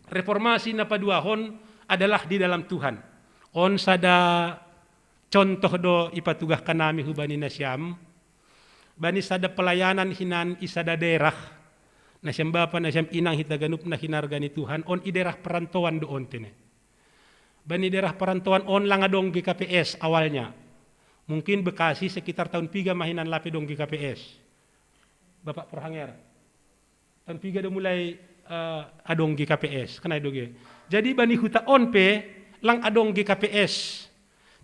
reformasi na paduahon adalah di dalam Tuhan. On sada contoh do ipatugah kanami hubani na siyam, bani sada pelayanan hinan isada daerah, na siyam bapa na siyam inang hita ganup na hinargani Tuhan, on iderah perantauan doon tene. Bani daerah perantauan on lang adong GKPS awalnya. Mungkin Bekasi sekitar tahun 3 mahinan lapi dong GKPS. Bapak Perhanger. Tahun 3 udah mulai adong GKPS. Kenai doge. Jadi bani huta onpe lang adong GKPS.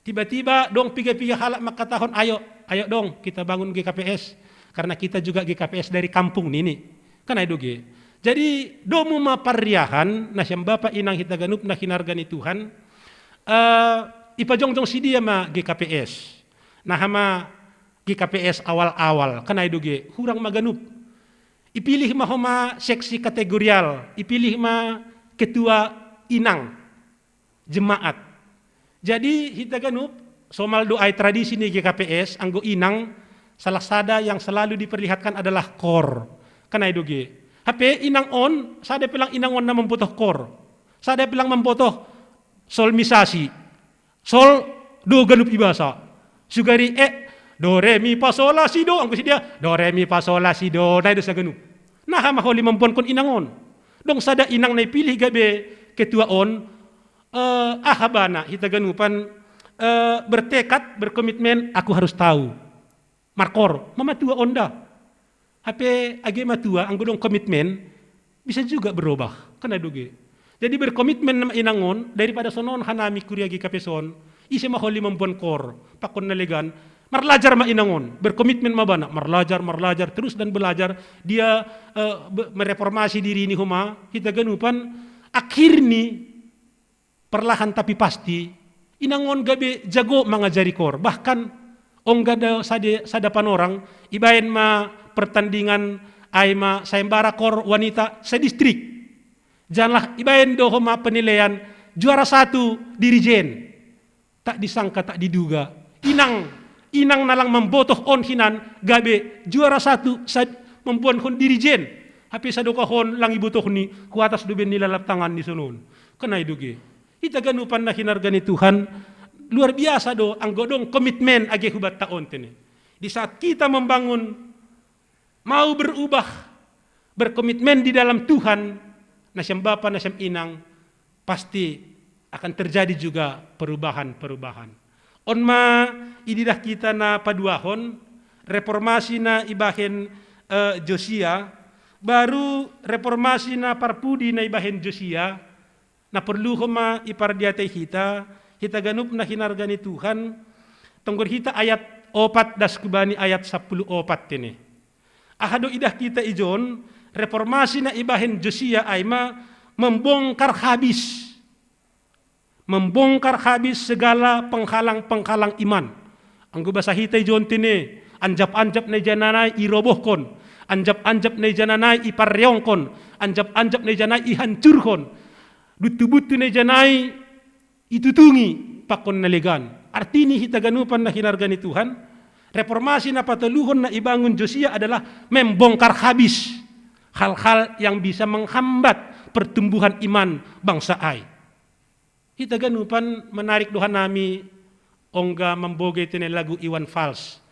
Tiba-tiba dong piga-piga halak makatahon ayo dong kita bangun GKPS. Karena kita juga GKPS dari kampung nini. Kenai doge. Jadi domu mapariahan na siyang bapa inang hitaganup na hinargani Tuhan. Ipajongjong si dia ma GKPS. Nah hama GKPS awal-awal kanay doge hurang maganup. Ipilih mahoma seksi kategorial, ipilih ma ketua inang jemaat. Jadi hitaganup somal doai tradisi ni GKPS anggo inang salah sada yang selalu diperlihatkan adalah kor. Kanay dogi. Hape inang on, sada pilang inang on na membutuh kor. Sada pilang membutuh sol misasi. Sol do ganup ibasa. Sugari do re mi fa sol la si do. Ang kasi dia do re mi fa sol la si do. Nay do sa ganup. Nah maholi mampon kon inang on. Dong sada inang na pilih gabe ketua on ahabana hita ganupan bertekad berkomitmen aku harus tahu. Markor mamatua onda. Hape age matua ang gudong komitmen bisa juga berubah kana duge. Jadi berkomitmen nama inangon daripada sonon hanami kuriagi kapeson isi maholi mampon kor pakon nalegan marlajar ma inangon berkomitmen mabana marlajar terus dan belajar dia mereformasi diri ini huma kita ganupan akhirnya perlahan tapi pasti inangon gabe jago mangajari kor bahkan onggada sadapan orang ibaen ma pertandingan aima sayembara kor wanita sedistrik janganlah ibaen do homa penilaian juara 1 dirijen tak disangka tak diduga inang nalang membotoh on hinan gabe juara 1 membuat hon dirijen hapi sadoka hon lang ibutoh ni kuatas duben nilalap tangan di sunun kenai duge ita ganupan na hinargani Tuhan luar biasa do ang godong komitmen age hubat taon tene di saat kita membangun mau berubah berkomitmen di dalam Tuhan nasyam bapa nasyam inang pasti akan terjadi juga perubahan on ma ididah kita na paduahon reformasi na ibahen Josia baru reformasi na parpudi na ibahen Josia na perlu homa ipardiatay kita ganup na hinargani Tuhan tunggur kita ayat 4 das kubani ayat 14 tini ahado idah kita ijon reformasi na ibahen Josia aima membongkar habis segala penghalang iman. Anggo basa hitay jon tini anjap-anjap na jananay irobohkon, anjap-anjap na jananay iparyongkon, anjap-anjap na janay ihancurkon, butu-butu na janay itutungi pakon naligan. Artini hita ganupan na hinargani Tuhan, reformasi na pataluhon na ibangun Josia adalah membongkar habis hal-hal yang bisa menghambat pertumbuhan iman bangsa ai. Hita ganupan menarik Tuhan nami ongga memboge tene lagu Iwan Fals.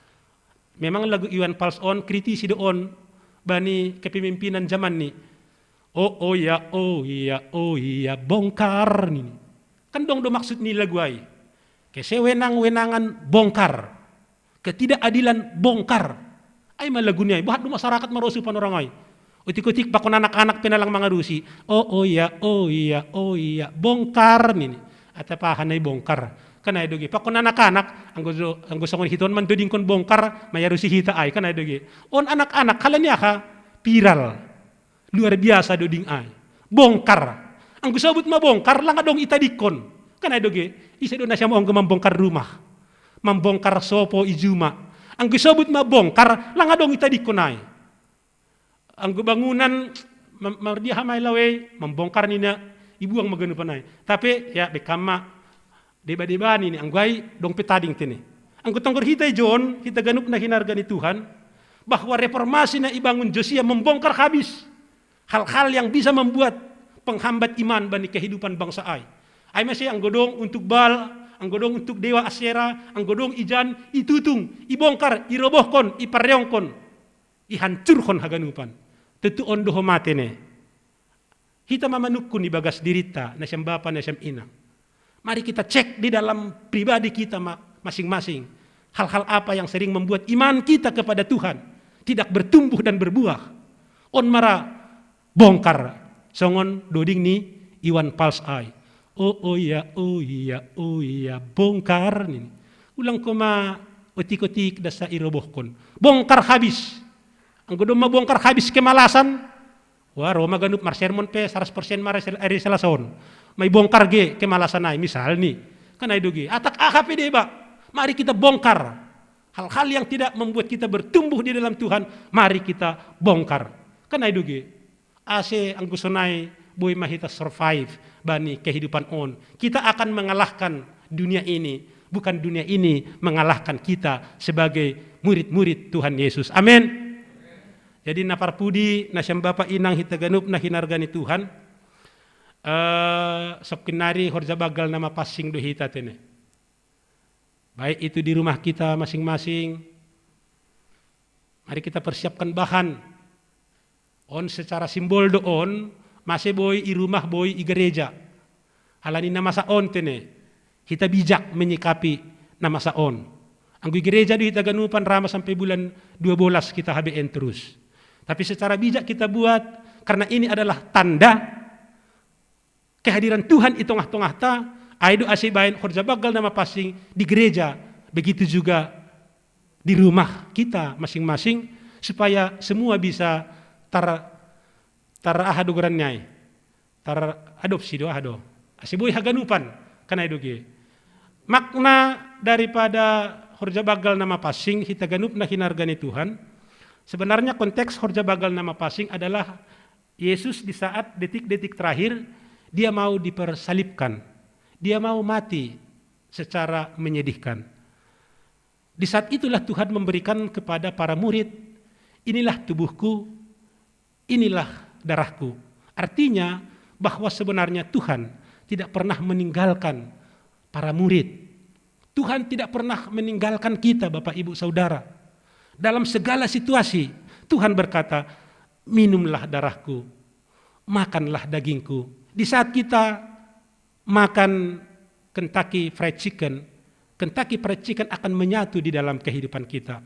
Memang lagu Iwan Fals on kritisi doon bani kepemimpinan zaman ni. Oh iya bongkar ni. Kan dong do maksud ni lagu ai. Kesewenang-wenangan bongkar. Ketidakadilan bongkar. Ay malagu niya. Bahat do masyarakat marosu pan orang ay. Utik-utik bakon anak-anak pinalang mga rusi. Oh iya bongkar nini. At pahanay bongkar. Kanay dogi. Pakon anak-anak ang gusto kong hiton man duding kon bongkar mayarusi hita ay kanay dogi. On anak-anak kala niya ka viral. Luar biasa duding ay. Bongkar. Ang gusto but mabongkar lang adong itadikon. Kanay dogi. Isa doon na siya mo ang mambongkar rumah. Mambongkar sopo ijuma. Ang gusto but mabongkar lang adong itadikon ay. Ang bangunan mardiha may lawe membongkar nina ibu ang magano panay tapi ya bekama deba-deba nini ang guay dong petading tini ang gutong hitay John kita ganup na hinarga ni Tuhan bahwa reformasi na ibangun Josia membongkar habis hal-hal yang bisa membuat penghambat iman bani kehidupan bangsa ay masih ang godong untuk Baal ang godong untuk dewa Asyera ang godong ijan itutung ibongkar irobohkon iparyongkon ihancurkon haganupan tentu ondo homatene. Kita mamanukun di bagas dirita na siyang bapa na siyang ina. Mari kita cek di dalam pribadi kita masing-masing. Hal-hal apa yang sering membuat iman kita kepada Tuhan tidak bertumbuh dan berbuah. On mara bongkar. Songon doding ni Iwan Fals ay. Oh iya bongkar nini. Ulang ko ma otik-otik dasa irobohkon. Bongkar habis. Ang gudong mabongkar habis kemalasan, waro maganup marsermon pe 100% eri salason. May bongkar ge kemalasan ay misal ni. Kanay dugi. Atak akape de ba? Mari kita bongkar. Hal-hal yang tidak membuat kita bertumbuh di dalam Tuhan, mari kita bongkar. Kanay dugi. Ase ang gusto nay boy mahita survive bani kehidupan on. Kita akan mengalahkan dunia ini, bukan dunia ini mengalahkan kita sebagai murid-murid Tuhan Yesus. Amin. Jadi naparpudi na siyang bapa inang hitaganup na hinargani Tuhan, sok kinari horja bagal na mapasing do hita tene. Baik itu di rumah kita masing-masing, mari kita persiapkan bahan. On secara simbol doon, masih boy i rumah boy i gereja. Halani na masaon tene, kita bijak menyikapi na masaon. Ang gereja di hitaganupan rama sampai bulan 12 kita HBN terus. Tapi secara bijak kita buat, karena ini adalah tanda kehadiran Tuhan di tengah-tengah ta. Aido asibain khorja bagal nama pasing di gereja, begitu juga di rumah kita masing-masing, supaya semua bisa ahado goranyai, adopsi do ahado. Asiboy haganupan kana ido ge. Makna daripada khorja bagal nama pasing hitaganup na hinargani Tuhan. Sebenarnya konteks khorja bagal nama pasing adalah Yesus di saat detik-detik terakhir dia mau dipersalibkan. Dia mau mati secara menyedihkan. Di saat itulah Tuhan memberikan kepada para murid, inilah tubuhku, inilah darahku. Artinya bahwa sebenarnya Tuhan tidak pernah meninggalkan para murid. Tuhan tidak pernah meninggalkan kita Bapak Ibu Saudara. Dalam segala situasi Tuhan berkata, minumlah darahku, makanlah dagingku. Di saat kita makan Kentucky Fried Chicken akan menyatu di dalam kehidupan kita.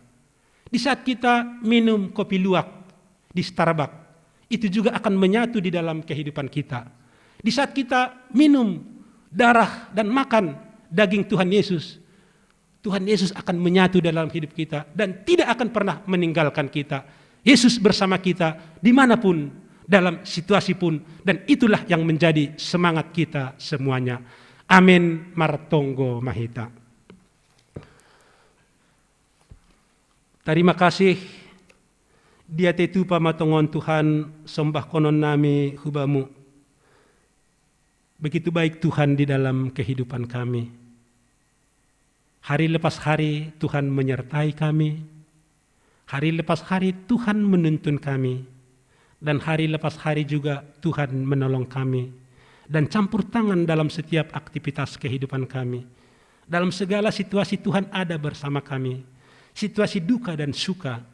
Di saat kita minum kopi luwak di Starbucks, itu juga akan menyatu di dalam kehidupan kita. Di saat kita minum darah dan makan daging Tuhan Yesus akan menyatu dalam hidup kita dan tidak akan pernah meninggalkan kita. Yesus bersama kita dimanapun, dalam situasi pun, dan itulah yang menjadi semangat kita semuanya. Amin martonggo mahita. Terima kasih dia tetu pamatongon Tuhan sembah konon nami hubamu. Begitu baik Tuhan di dalam kehidupan kami. Hari lepas hari Tuhan menyertai kami. Hari lepas hari Tuhan menuntun kami. Dan hari lepas hari juga Tuhan menolong kami. Dan campur tangan dalam setiap aktivitas kehidupan kami. Dalam segala situasi Tuhan ada bersama kami. Situasi duka dan suka.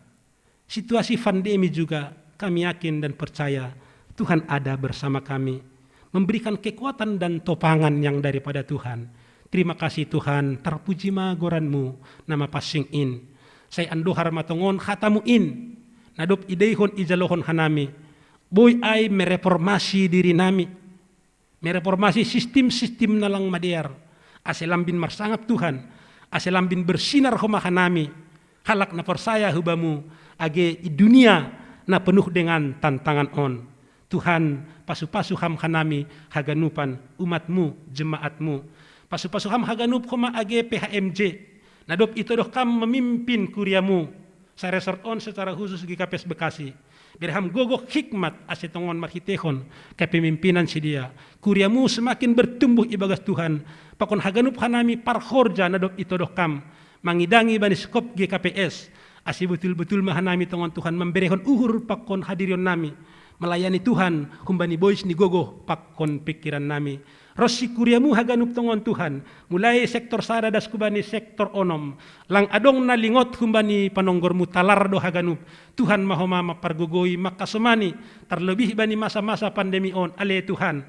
Situasi pandemi juga kami yakin dan percaya Tuhan ada bersama kami. Memberikan kekuatan dan topangan yang daripada Tuhan. Terima kasih Tuhan, terpuji goranmu, nama passing in. Saya andohar matongon khatamu in. Nadop ideihon ijalohon hanami. Boy ay mereformasi diri nami. Mereformasi sistem-sistem nalang madiar. Aselambin marsangap Tuhan. Aselambin bersinar homa hanami. Halak na persaya hubamu. Age dunia na penuh dengan tantangan on. Tuhan pasu-pasu ham hanami haganupan umatmu, jemaatmu. Pasu-pasu ham haganup koma age PHMJ. Nadop itu doh kam memimpin kuriamu. Saya resort on secara khusus di KPS Bekasi. Birham gogok hikmat asetongon makitehon kepemimpinan si dia. Kuriamu semakin bertumbuh ibagas Tuhan. Pakon haganup hanami parkhorja nadop itu doh kam. Mangidangi baniskop GKPS. Asi betul-betul mahanami tongon Tuhan memberehon uhur pakon hadirion nami. Melayani Tuhan humbani boys ni gogoh pakon pikiran nami. Rossi kuriamu haganup tongon Tuhan. Mulai sektor saradas kubani sektor onom. Lang adong na lingot kumbani panonggormu talar do haganup. Tuhan mahoma mapargugoi makasumani. Terlebih bani masa-masa pandemi on. Ale Tuhan.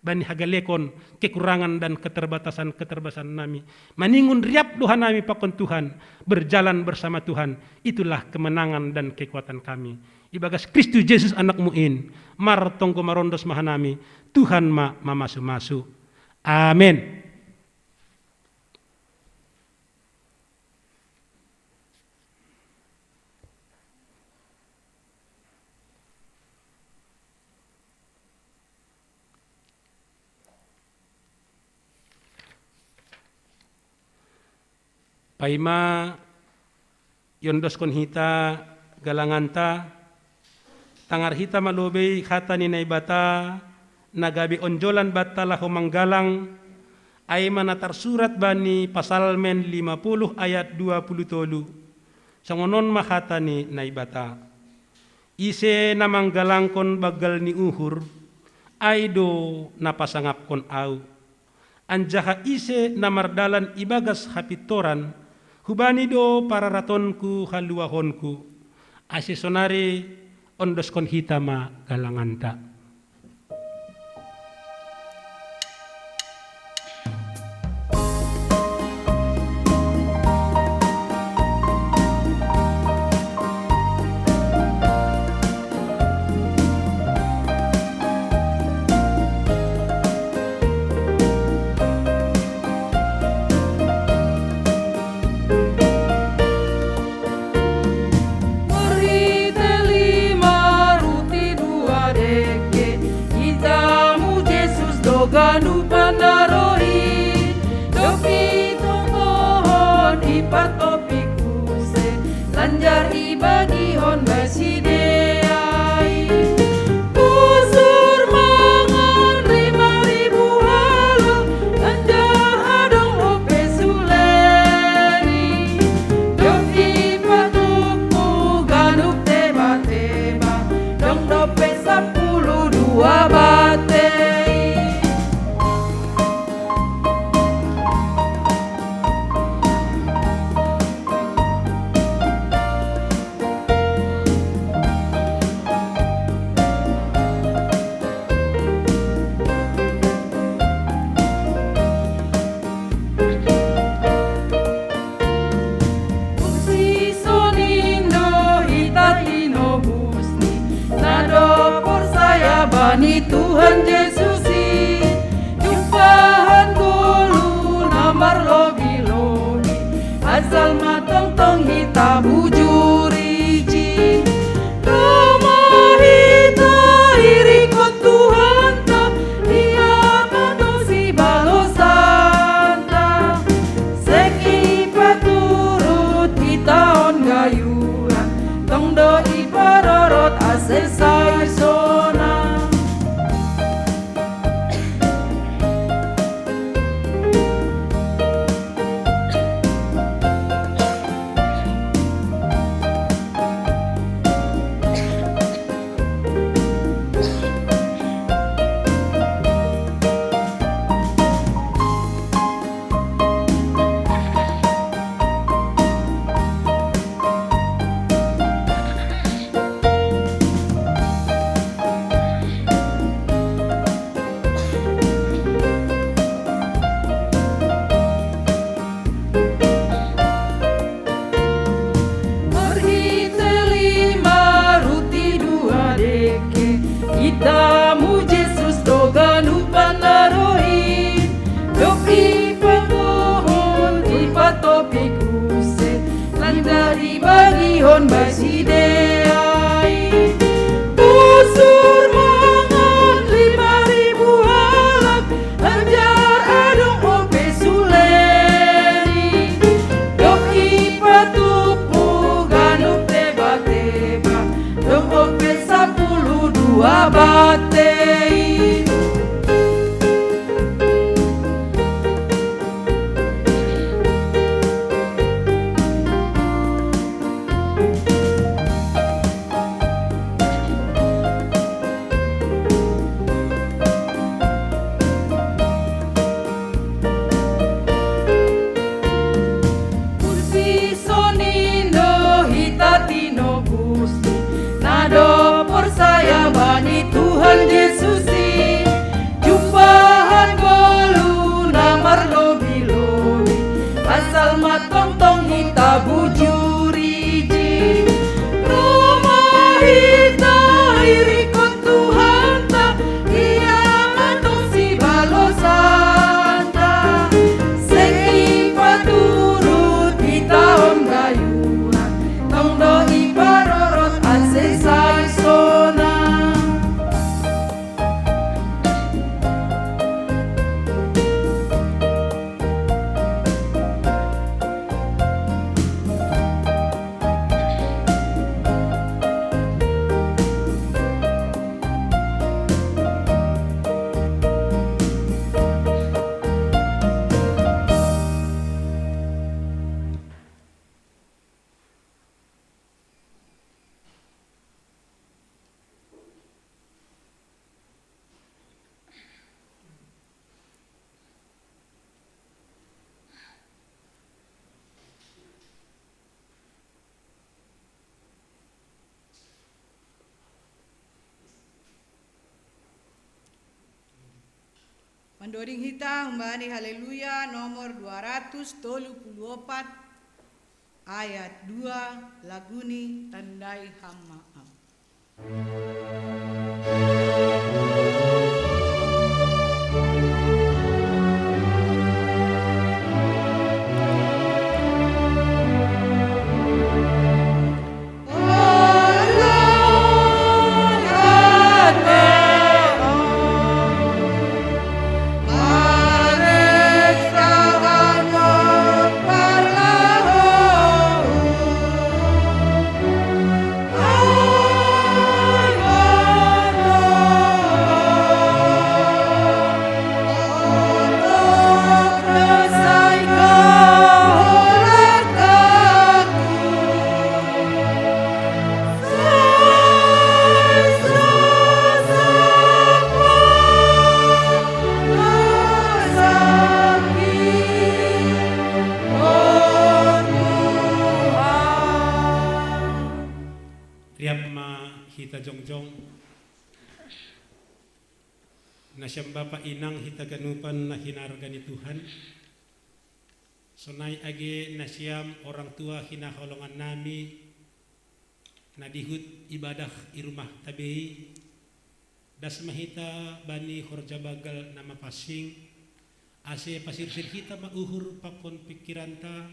Bani hagalekon kekurangan dan keterbatasan nami. Maningun riap doha nami pakon Tuhan. Berjalan bersama Tuhan. Itulah kemenangan dan kekuatan kami. Ibagas Kristus Yesus anakmu in. Mar tonggo marondos mahanami. Tuhan mamasu-masu. Amin. Paima yondos kon hita galanganta tangar hita malobei kata ni naibata nagabi onjolan batala humanggalang ay manatar surat bani pasalmen 50 ayat 20 tolu sangonon makata ni naibata ise namanggalangkon bagal ni uhur, aido napasangapkon au. Anjaha ise namardalan ibagas hapitoran, hubani do pararatonku haluahonku, ase sonare ondoskon hitama galanganta. Ganu pandarohi dopi tomohon ipatopikuse lanjar ibagi hon basideai kusur mangan 5.000 halo lanjar adong ope suleni dopi patupu ganup teba-teba dong dope 10 bate. Bani Tuhan Yesusi jumpahan gulu namar lobi-lobi asal matang tong hita bujuriji rumah hita irikot Tuhan ta dia manusi balosanta seki paturut hita on gayuran tong doi parorot asesai sona. Itamu Yesus doganu panarohi dopi patohon ipatopikuse landari bagihon basideai busur mangan 5.000 halak anjar adong ope suleni dopi patupu ganup teba-teba dong ope 10 batei. Kursi sonindo hitatino gusti nado por saya bani Tuhan Yesusi jumpahan golu namar lobi-lobi asal matong tong hita bujuriji rumah hita irikot Tuhan ta ia matong si balosanta seki paturut hita on gayuran tong doi parorot asesai sona. Mandoring hita humbani haleluya nomor 234 ayat 2 laguni tandai hammaam. Na siyang bapa inang hitaganupan na hinarga ni Tuhan. Sonay age na siyam orang tua hinakolongan nami na dihut ibadah irumah tabi das mahita bani horja bagal na mapasing ase pasirsir kita mauhur papon pikiranta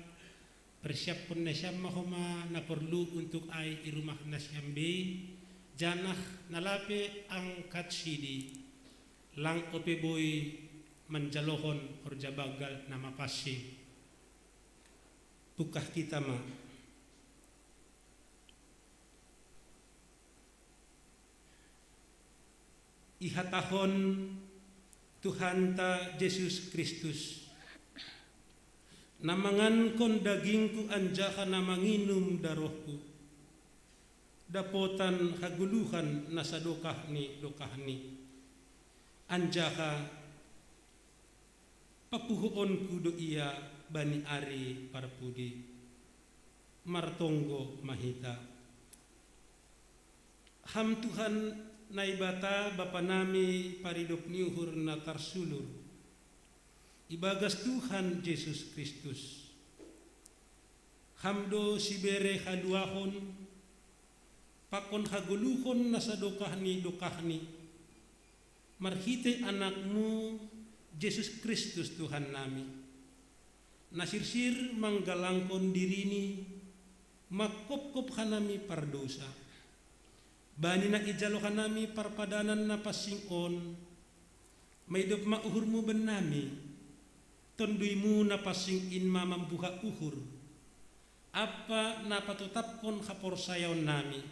persiap pun na siyam mahoma na perlu untuk ay irumah na siyam be janah nalape ang katsidi lang opeboy manjalohon horja bagal na mapasing bukah kita ma ihatahon Tuhan ta Yesus Kristus namangan kon dagingku anjaka na manginum darohku dapotan haguluhan na sa dokahni anjaka papuhoon kudo iya bani ari parpudi martonggo mahita ham Tuhan naibata bapa nami paridop niuhur na tarsulur ibagas Tuhan Yesus Kristus hamdo sibere haduahon pakon haguluhon na sa dokahni marhite anakmu Yesus Kristus Tuhan nami nasirsir manggalangkon dirini makop-kop hanami pardosa bani na ijalo hanami parpadanan na pasingon maidop mauhurmu benami tonduymu na pasingin mamambuha uhur apa na patutapkon kaporsayaw nami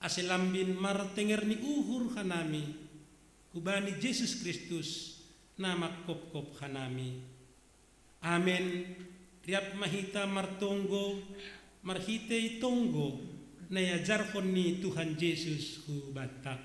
asilambin martenger ni uhur hanami kubani Yesus Kristus na makop-kop hanami. Amen. Riap mahita martonggo, marhite tonggo, na yajarkon ni Tuhan Yesus hubata.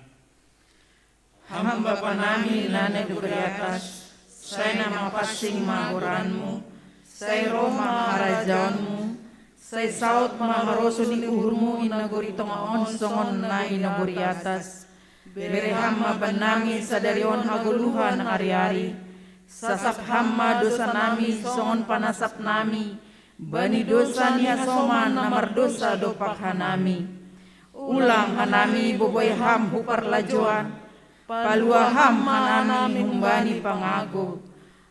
Hamba pa namin na nagdugri atas, say na mapasing mahuranmu, say Roma harajanmu, say saut maharoso ni uhurmu inaguritong onsongon na inaguri atas. Berehama banami sa darion haguluhan ng ari-ari. Sasaphama dosa nami songon panasap nami. Bani dosa niya soman na mardosa dopak hanami. Ulang hanami buboy ham huparlajuan. Paluaham hanami humbani pangago.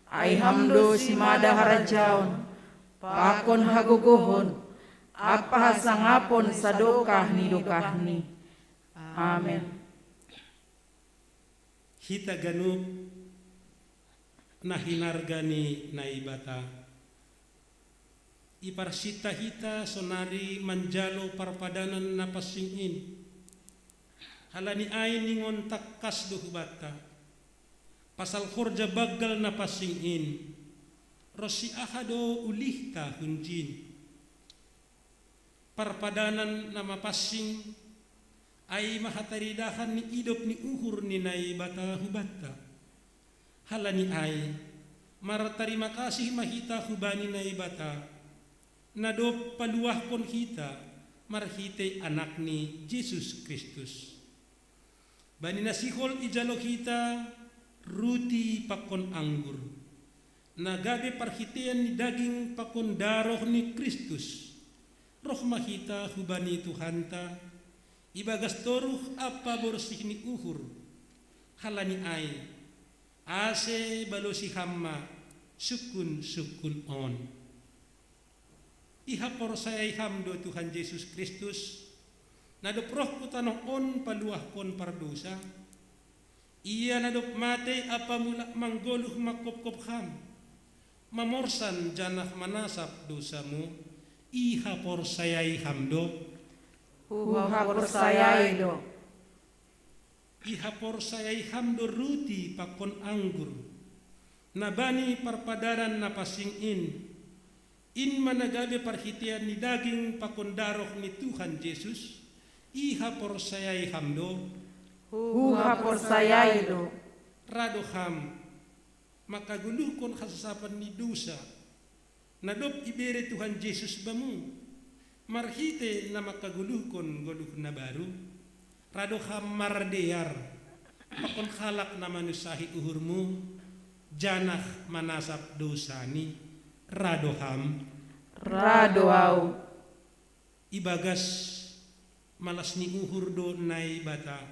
Ay hamdo si mada harajaon. Pakon haguguhon. Apahasangapon sa dokah ni. Amen. Hita ganup na hinarga ni naibata iparsita hita sonari manjalo parpadanan na pasingin halani ay ningon takkas duhubata pasal korja bagal na pasingin rosi ahado ulihta hunjin parpadanan na mapasing ay mahataridahan ni idop ni uhur ni naibata hubata halani ay martarima kasih mahita hubani naibata nadop paluah kon hita marhite anak ni Yesus Kristus bani nasihol ijalo kita ruti pakon anggur. Nagabe parhitian ni daging pakon daroh ni Kristus. Roh mahita hubani Tuhanta, ibagas toruh apa borsih ni uhur. Halani ai, ase balosi hamma, sukun on. Ihapor saya hamdo Tuhan Yesus Kristus, nadop roh kutanoh on paluah kon pardosa. Ia nadop mate apa mula manggoluh makop-kop ham, mamorsan janah manasap dosamu. Ihapor saya hamdo, Hapor saya do. ihapor saya hamdo ruti pakon anggur. Nabani parpadaran napasing in managabe parhitian ni daging pakon daroh ni Tuhan Yesus. Ihapor saya hamdo, Hapor saya do. radoham makaguluhkon kasasapan ni dosa. Nadop ibere Tuhan Yesus bamu. Marhite na makaguluhkon guluh na baru. Radoham mardear. Pakon halak na manusahi uhurmu. Janah manasap dosani. Radoham. Radoau. Ibagas malas ni uhur do nai bata.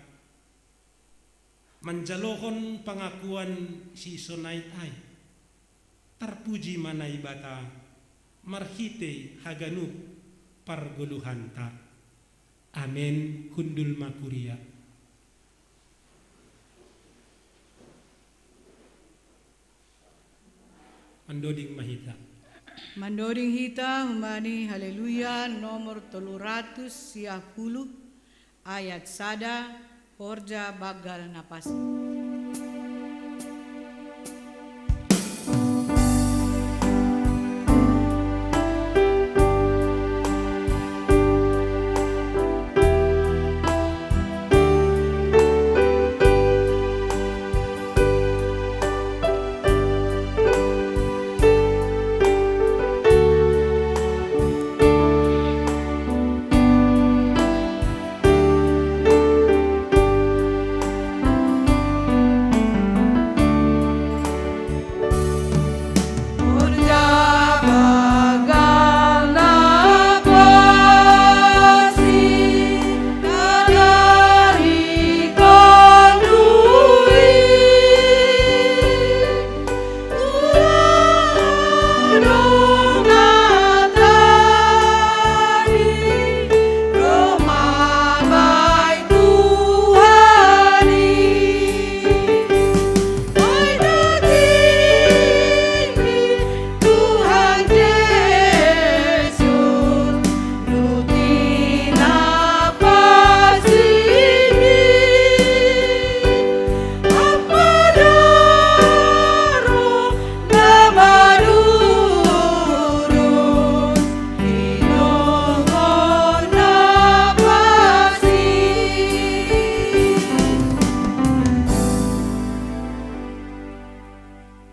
Manjalohon pangakuan si sonai ay. Tarpuji manai bata. Marhite haganup parguluhanta. Amen. Kundul makuria. Mandoding mahita. Mandoding hita humani haleluya nomor 310 ayat sada horja bagal napasi.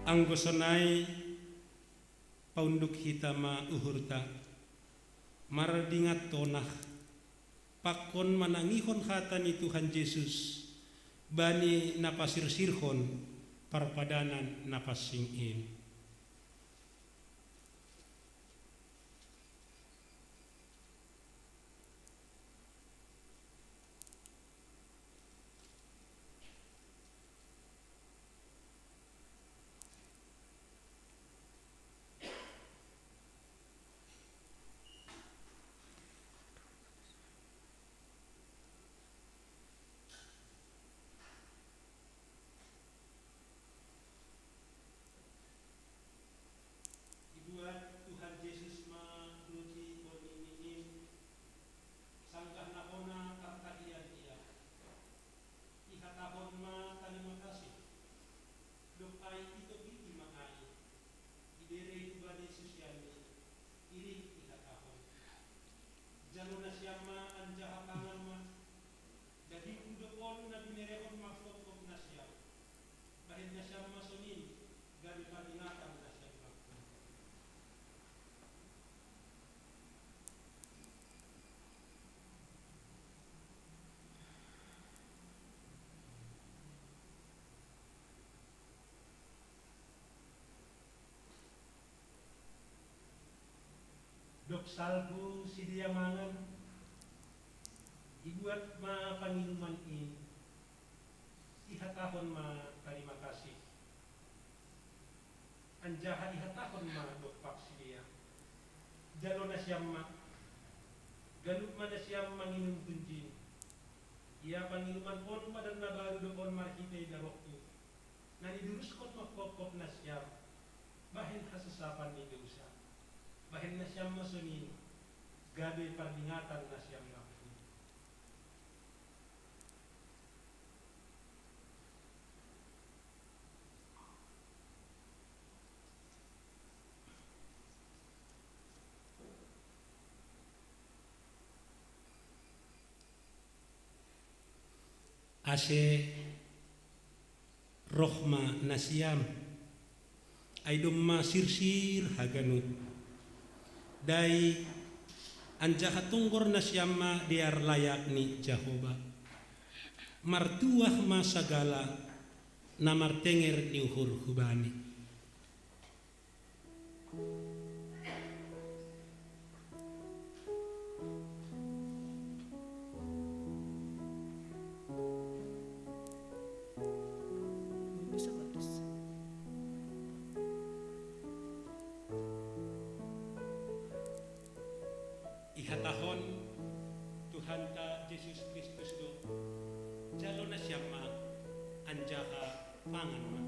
Anggosonai paunduk hitama uhurta mardingat tonah pakon manangihon hata ni Tuhan Yesus bani napasir sirhon parpadanan napasingin. salbu si dia mangan ibuat ma panginuman ini ihatahon ma terima kasih anjaha ihatahon ma dokpak si dia jalo na siyam ma galut man na siyam manginum kunjin ia panginuman pon padan na baru doon marhitay darokyo nanidurus kot makpopop na siyam bahin hasasapan ni dosa bahin na siyam masunin gabi peringatan na siyam lakni ase rohma nasiam ay dumma sirsir haganu dai anja hatunggor nasiamma diar layak ni Jahoba martuah ma sagala namar tenger ni uhur hubani ihatahon Tuhan ta Yesus Kristus do jalo na siyama anjaka pangan ma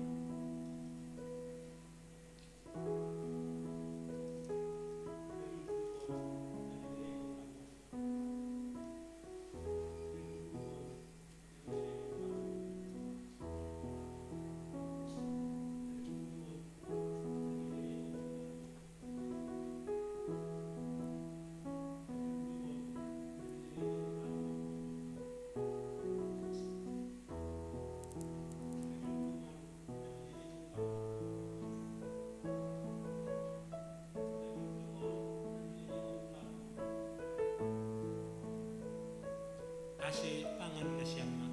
ase pangan na siyama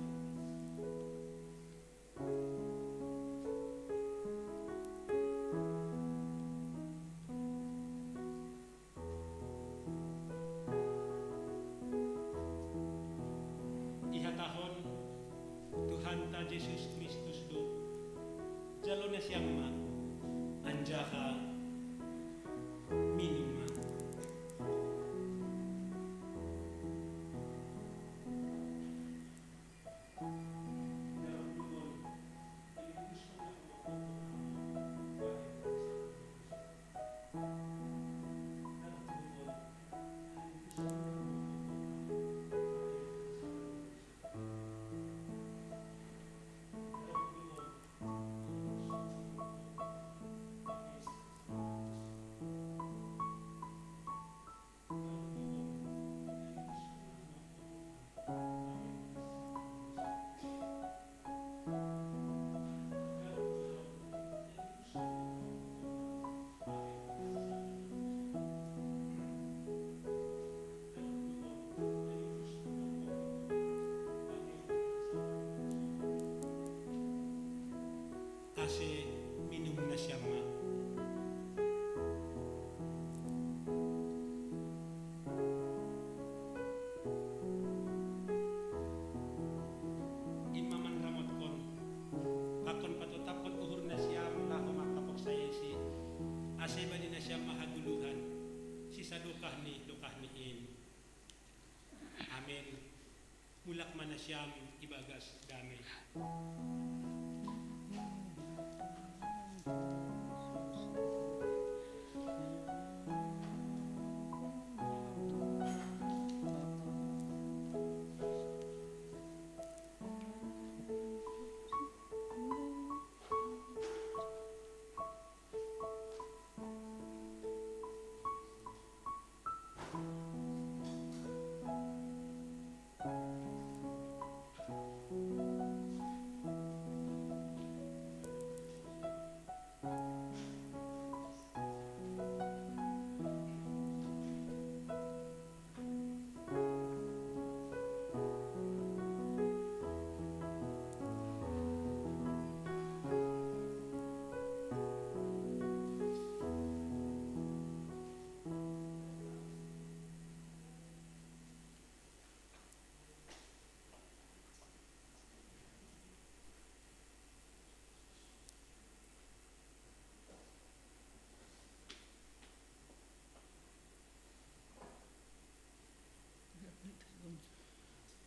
ihatahon Tuhan ta Yesus Kristus do jalo na siyama anjaka minima ase minum na siyama imaman ramot kon akon patutapot uhur na siyam laho makapok sa yesi ase ba na siyam mahaguluhan si sa dukah ni in amen mulak man na siyam ibagas damay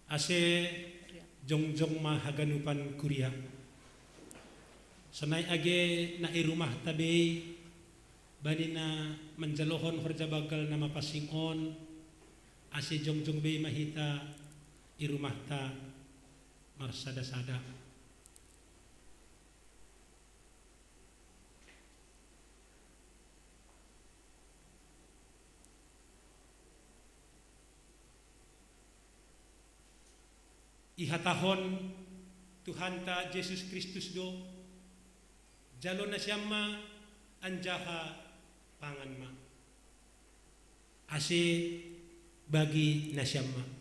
ase jongjong mahaganupan Korea. Sanay age na irumah tabay bani na manjalohon horjabagal na mapasingon ase jongjong bay mahita irumah ta marsada-sada. Ihatahon Tuhan ta Yesus Kristus do jalo na siyama anjaha pangan ma ase bagi na siyama.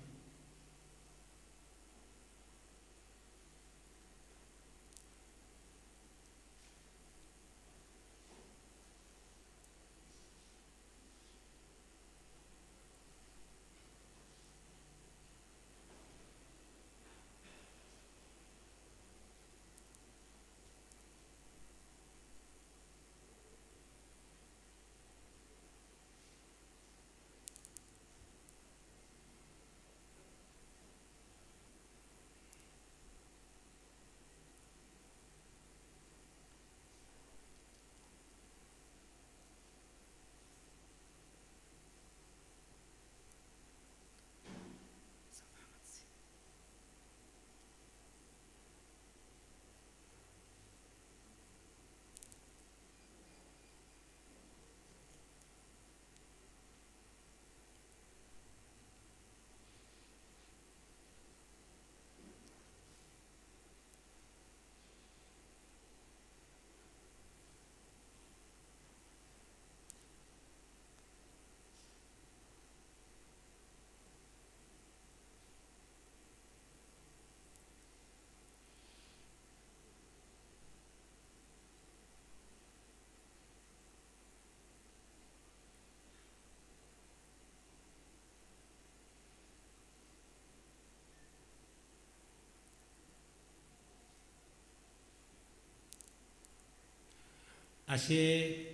Ase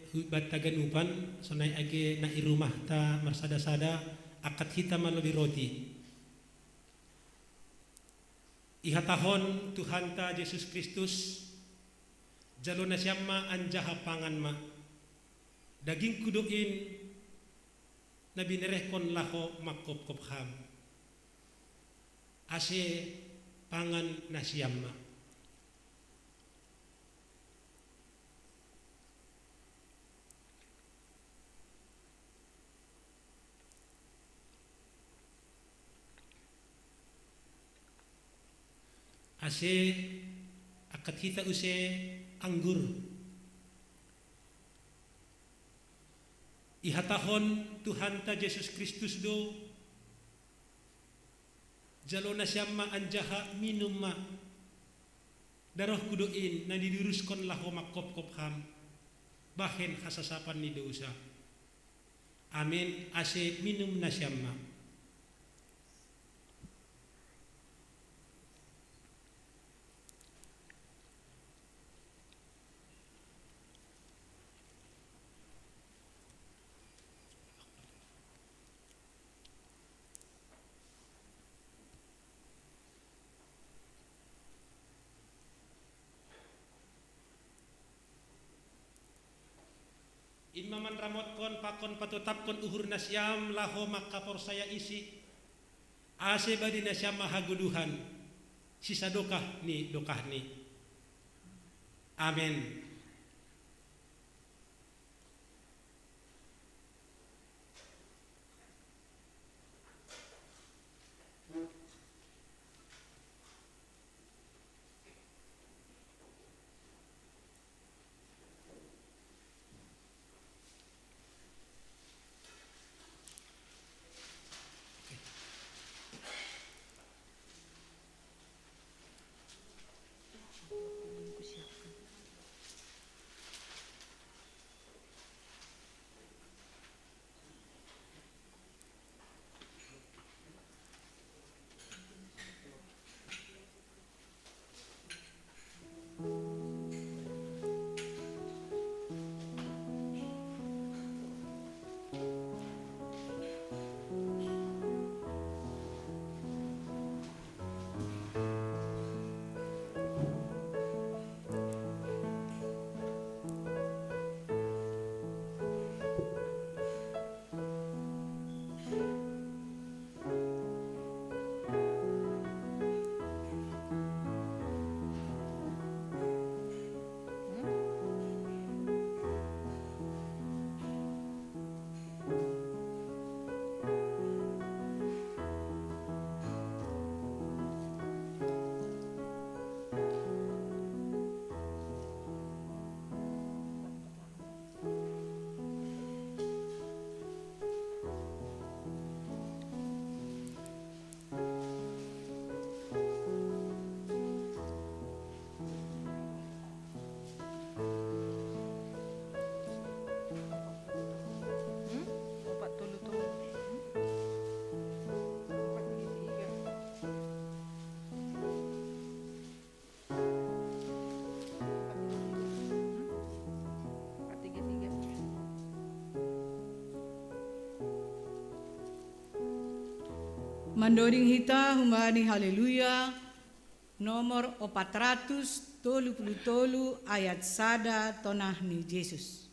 hubat taganupan sanay age na irumah ta marsada-sada akat hita malobi roti. Ihatahon Tuhan ta Yesus Kristus jalo na siyama anjaha pangan ma daging kuduin na binerehkon laho makop-kop ham ase pangan na siyama. Ase akat hita use anggur. Ihatahon Tuhan ta Yesus Kristus do jalo na siyama anjaha minum ma daroh kuduin na diduruskon laho makop-kop ham bahen kasasapan ni dosa. Amin. Ase minum na siyama. Inmaman ramot kon pakon patutap kon uhur nasyam laho makapor saya isi ase badi nasyam mahaguduhan sisa dokah ni amin. Mandoding hita humbani haleluya nomor 433 ayat sada tonah ni Yesus.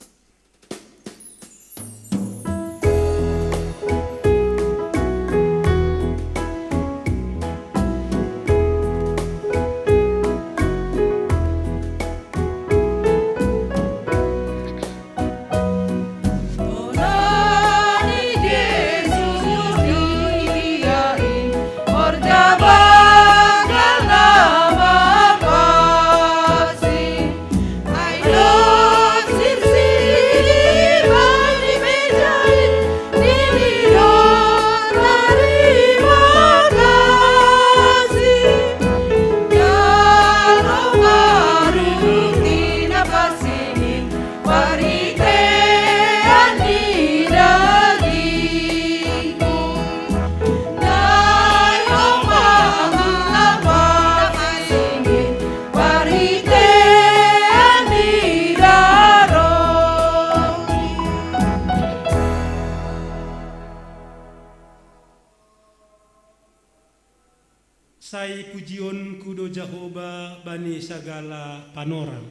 Sai pujion kudo Jehovah bani sagala panorang.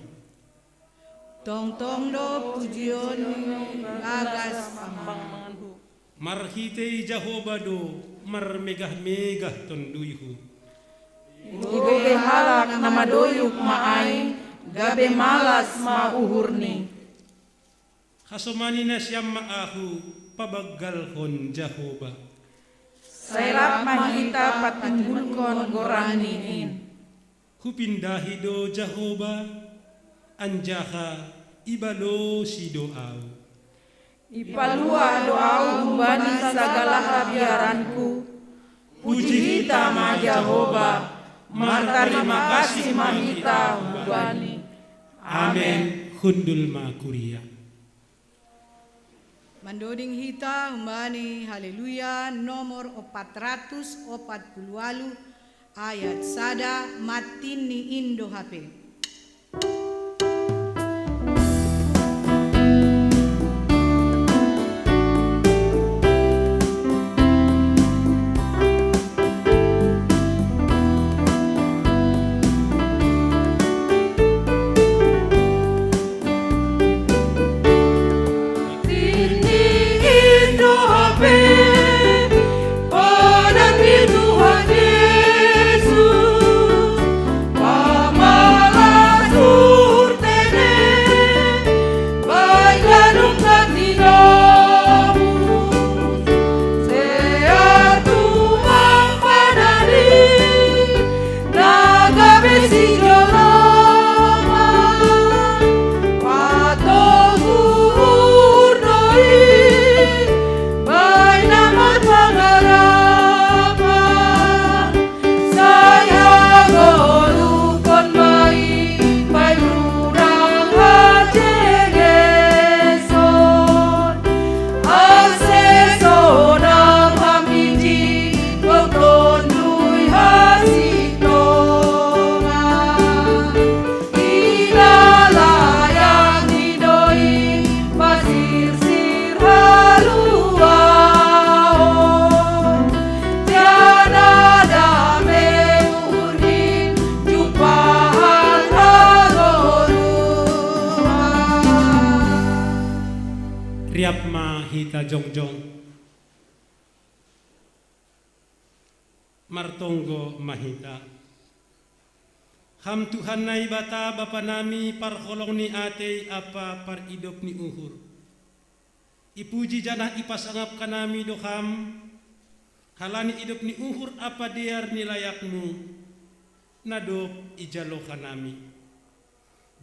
Tong do pujion agas Marhitei Jehovah do marmegah-megah tonduyhu. Ibe halak na madoyuk maay, gabe malas mauhurni. Hasumani na siyam maahu pabaggalhon Jehovah. Sairap mahita patinggulkon goraniin. Hupindahi do Jehovah anjaha ibalo si doaw. Ipalua doau humbani sagala habiaranku. Puji hita ma Jehovah, martarima kasih mahita humbani. Amen. Hundul ma kuria. Mandoding hita humbani haleluya nomor 448 ayat sada matin ni Indo HP. Riap mahita jongjong. Martonggo mahita. Ham Tuhan na ibata bapa nami parholong ni ate apa par idop ni uhur. Ipuji janah ipasangap kanami doham. Halani idop ni uhur apa diar nilayakmu. Nadop ijalo kanami.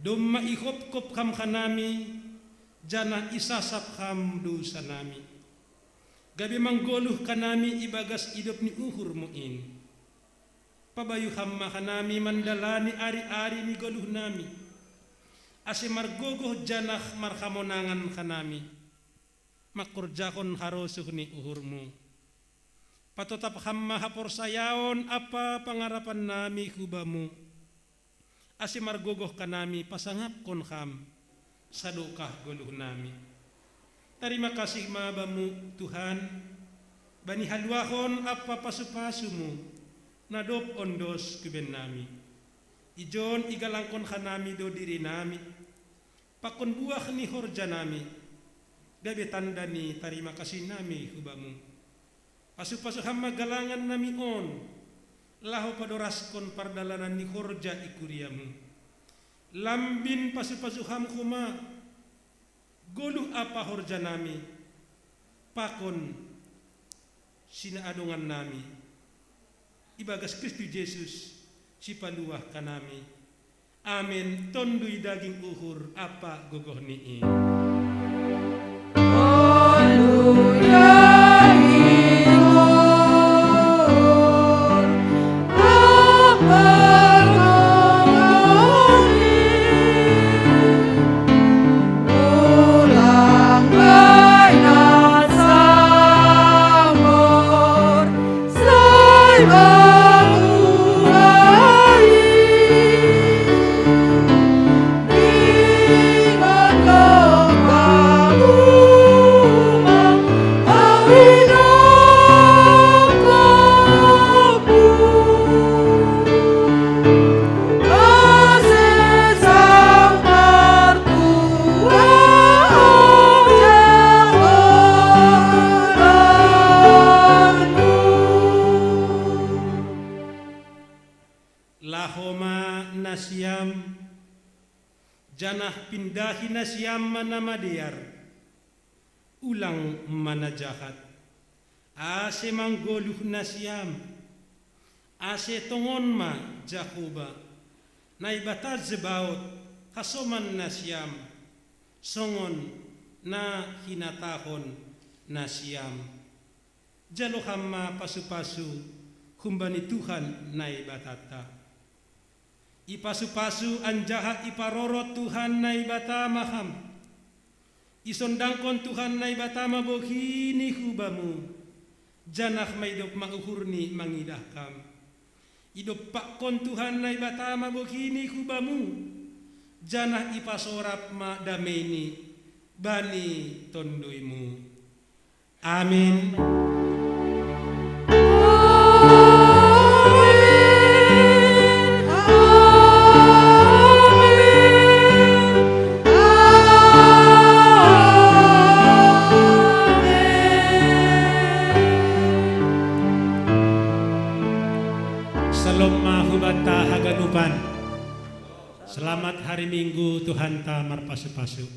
Dom maihop kop kam kanami. Jana isasap ham dosa nami. Gabi manggoluh kanami ibagas idop ni uhur muin. Pabayu ham makanami mandalani ari-ari ni goluh nami. Ase margogoh janah marhamonangan kanami. Makurjakon harosuh ni uhurmu. Patotap ham mahapor sayaon apa pangarapan nami hubamu. Ase margogoh kanami pasangap kon ham. Sadokah goluh nami. Terima kasih mabamu Tuhan. bani haluahon apa pasu-pasumu nadop ondos kuben nami. Ijon igalangkon hanami do diri nami. Pakon buah ni horja nami. Gabe tanda ni terima kasih nami hubamu. Pasu-pasu hama galangan nami on. Laho padoraskon pardalanan ni horja ikuriamu. Lambin pasu-pasu ham kuma. Goluh apa horja nami. Pakon sina adongan nami. Ibagas Kristus Yesus si paluah kanami. Amin. Tondui daging uhur apa gogoh nii. Lahoma nasyam janah pindahi nasyam mana madiar ulang mana jahat ase manggoluh nasyam ase tongon ma jakuba naibata zebaut kasoman nasyam songon na hinatahon nasyam jalohama pasu-pasu kumbani Tuhan naibatata ipasu-pasu anjaha iparorot Tuhan naibata maham. Isondangkon Tuhan naibata mabohini hubamu. Janah maidop mauhurni mangidahkam. Idop pakkon Tuhan naibata mabohini hubamu. Janah ipasorap ma dameni bani tondoimu. Amin. Salam mahubata haganupan. Selamat hari Minggu Tuhan ta marpasu-pasu.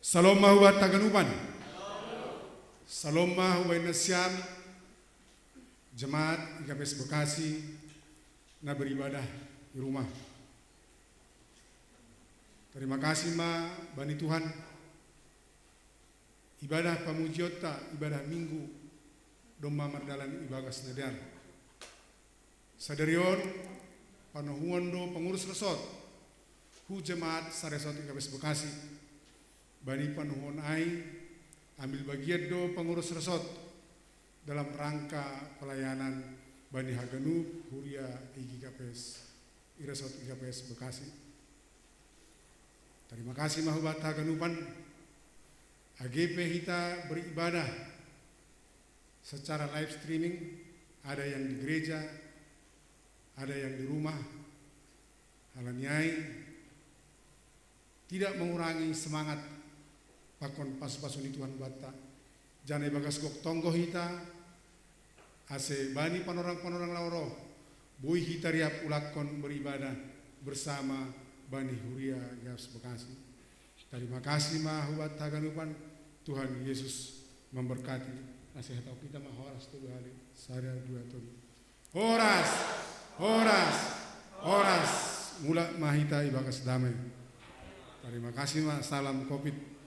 Salam mahubata haganupan. Salam mahubai nasyam jemaat IKPS Bekasi na beribadah di rumah. Terima kasih ma bani Tuhan. Ibadah pamujiota, ibadah minggu domba mardalan ibagas nadar. Sadarion panahuan do pengurus resort hu jemaat saresort IKPS Bekasi. Bani panuhun ai ambil bagian do pengurus resort dalam rangka pelayanan Bani Haganup Huria IKPS Resort IKPS Bekasi. Terima kasih mahubat Haganupan. AGP kita beribadah secara live streaming, ada yang di gereja, ada yang di rumah. Halaniai tidak mengurangi semangat pakon pas-pasun Tuhan bata janai bagas gok tonggo hita ase bani panorang-panorang lauro bui hita riap ulakon beribadah bersama Bani Huria IKPS Bekasi. Terima kasih mahubat haganupan. Tuhan Yesus memberkati. Nasihat kita mahoras tu hari sada dua toni horas horas horas mula mahita ibagas damai. Terima kasih ma salam Covid.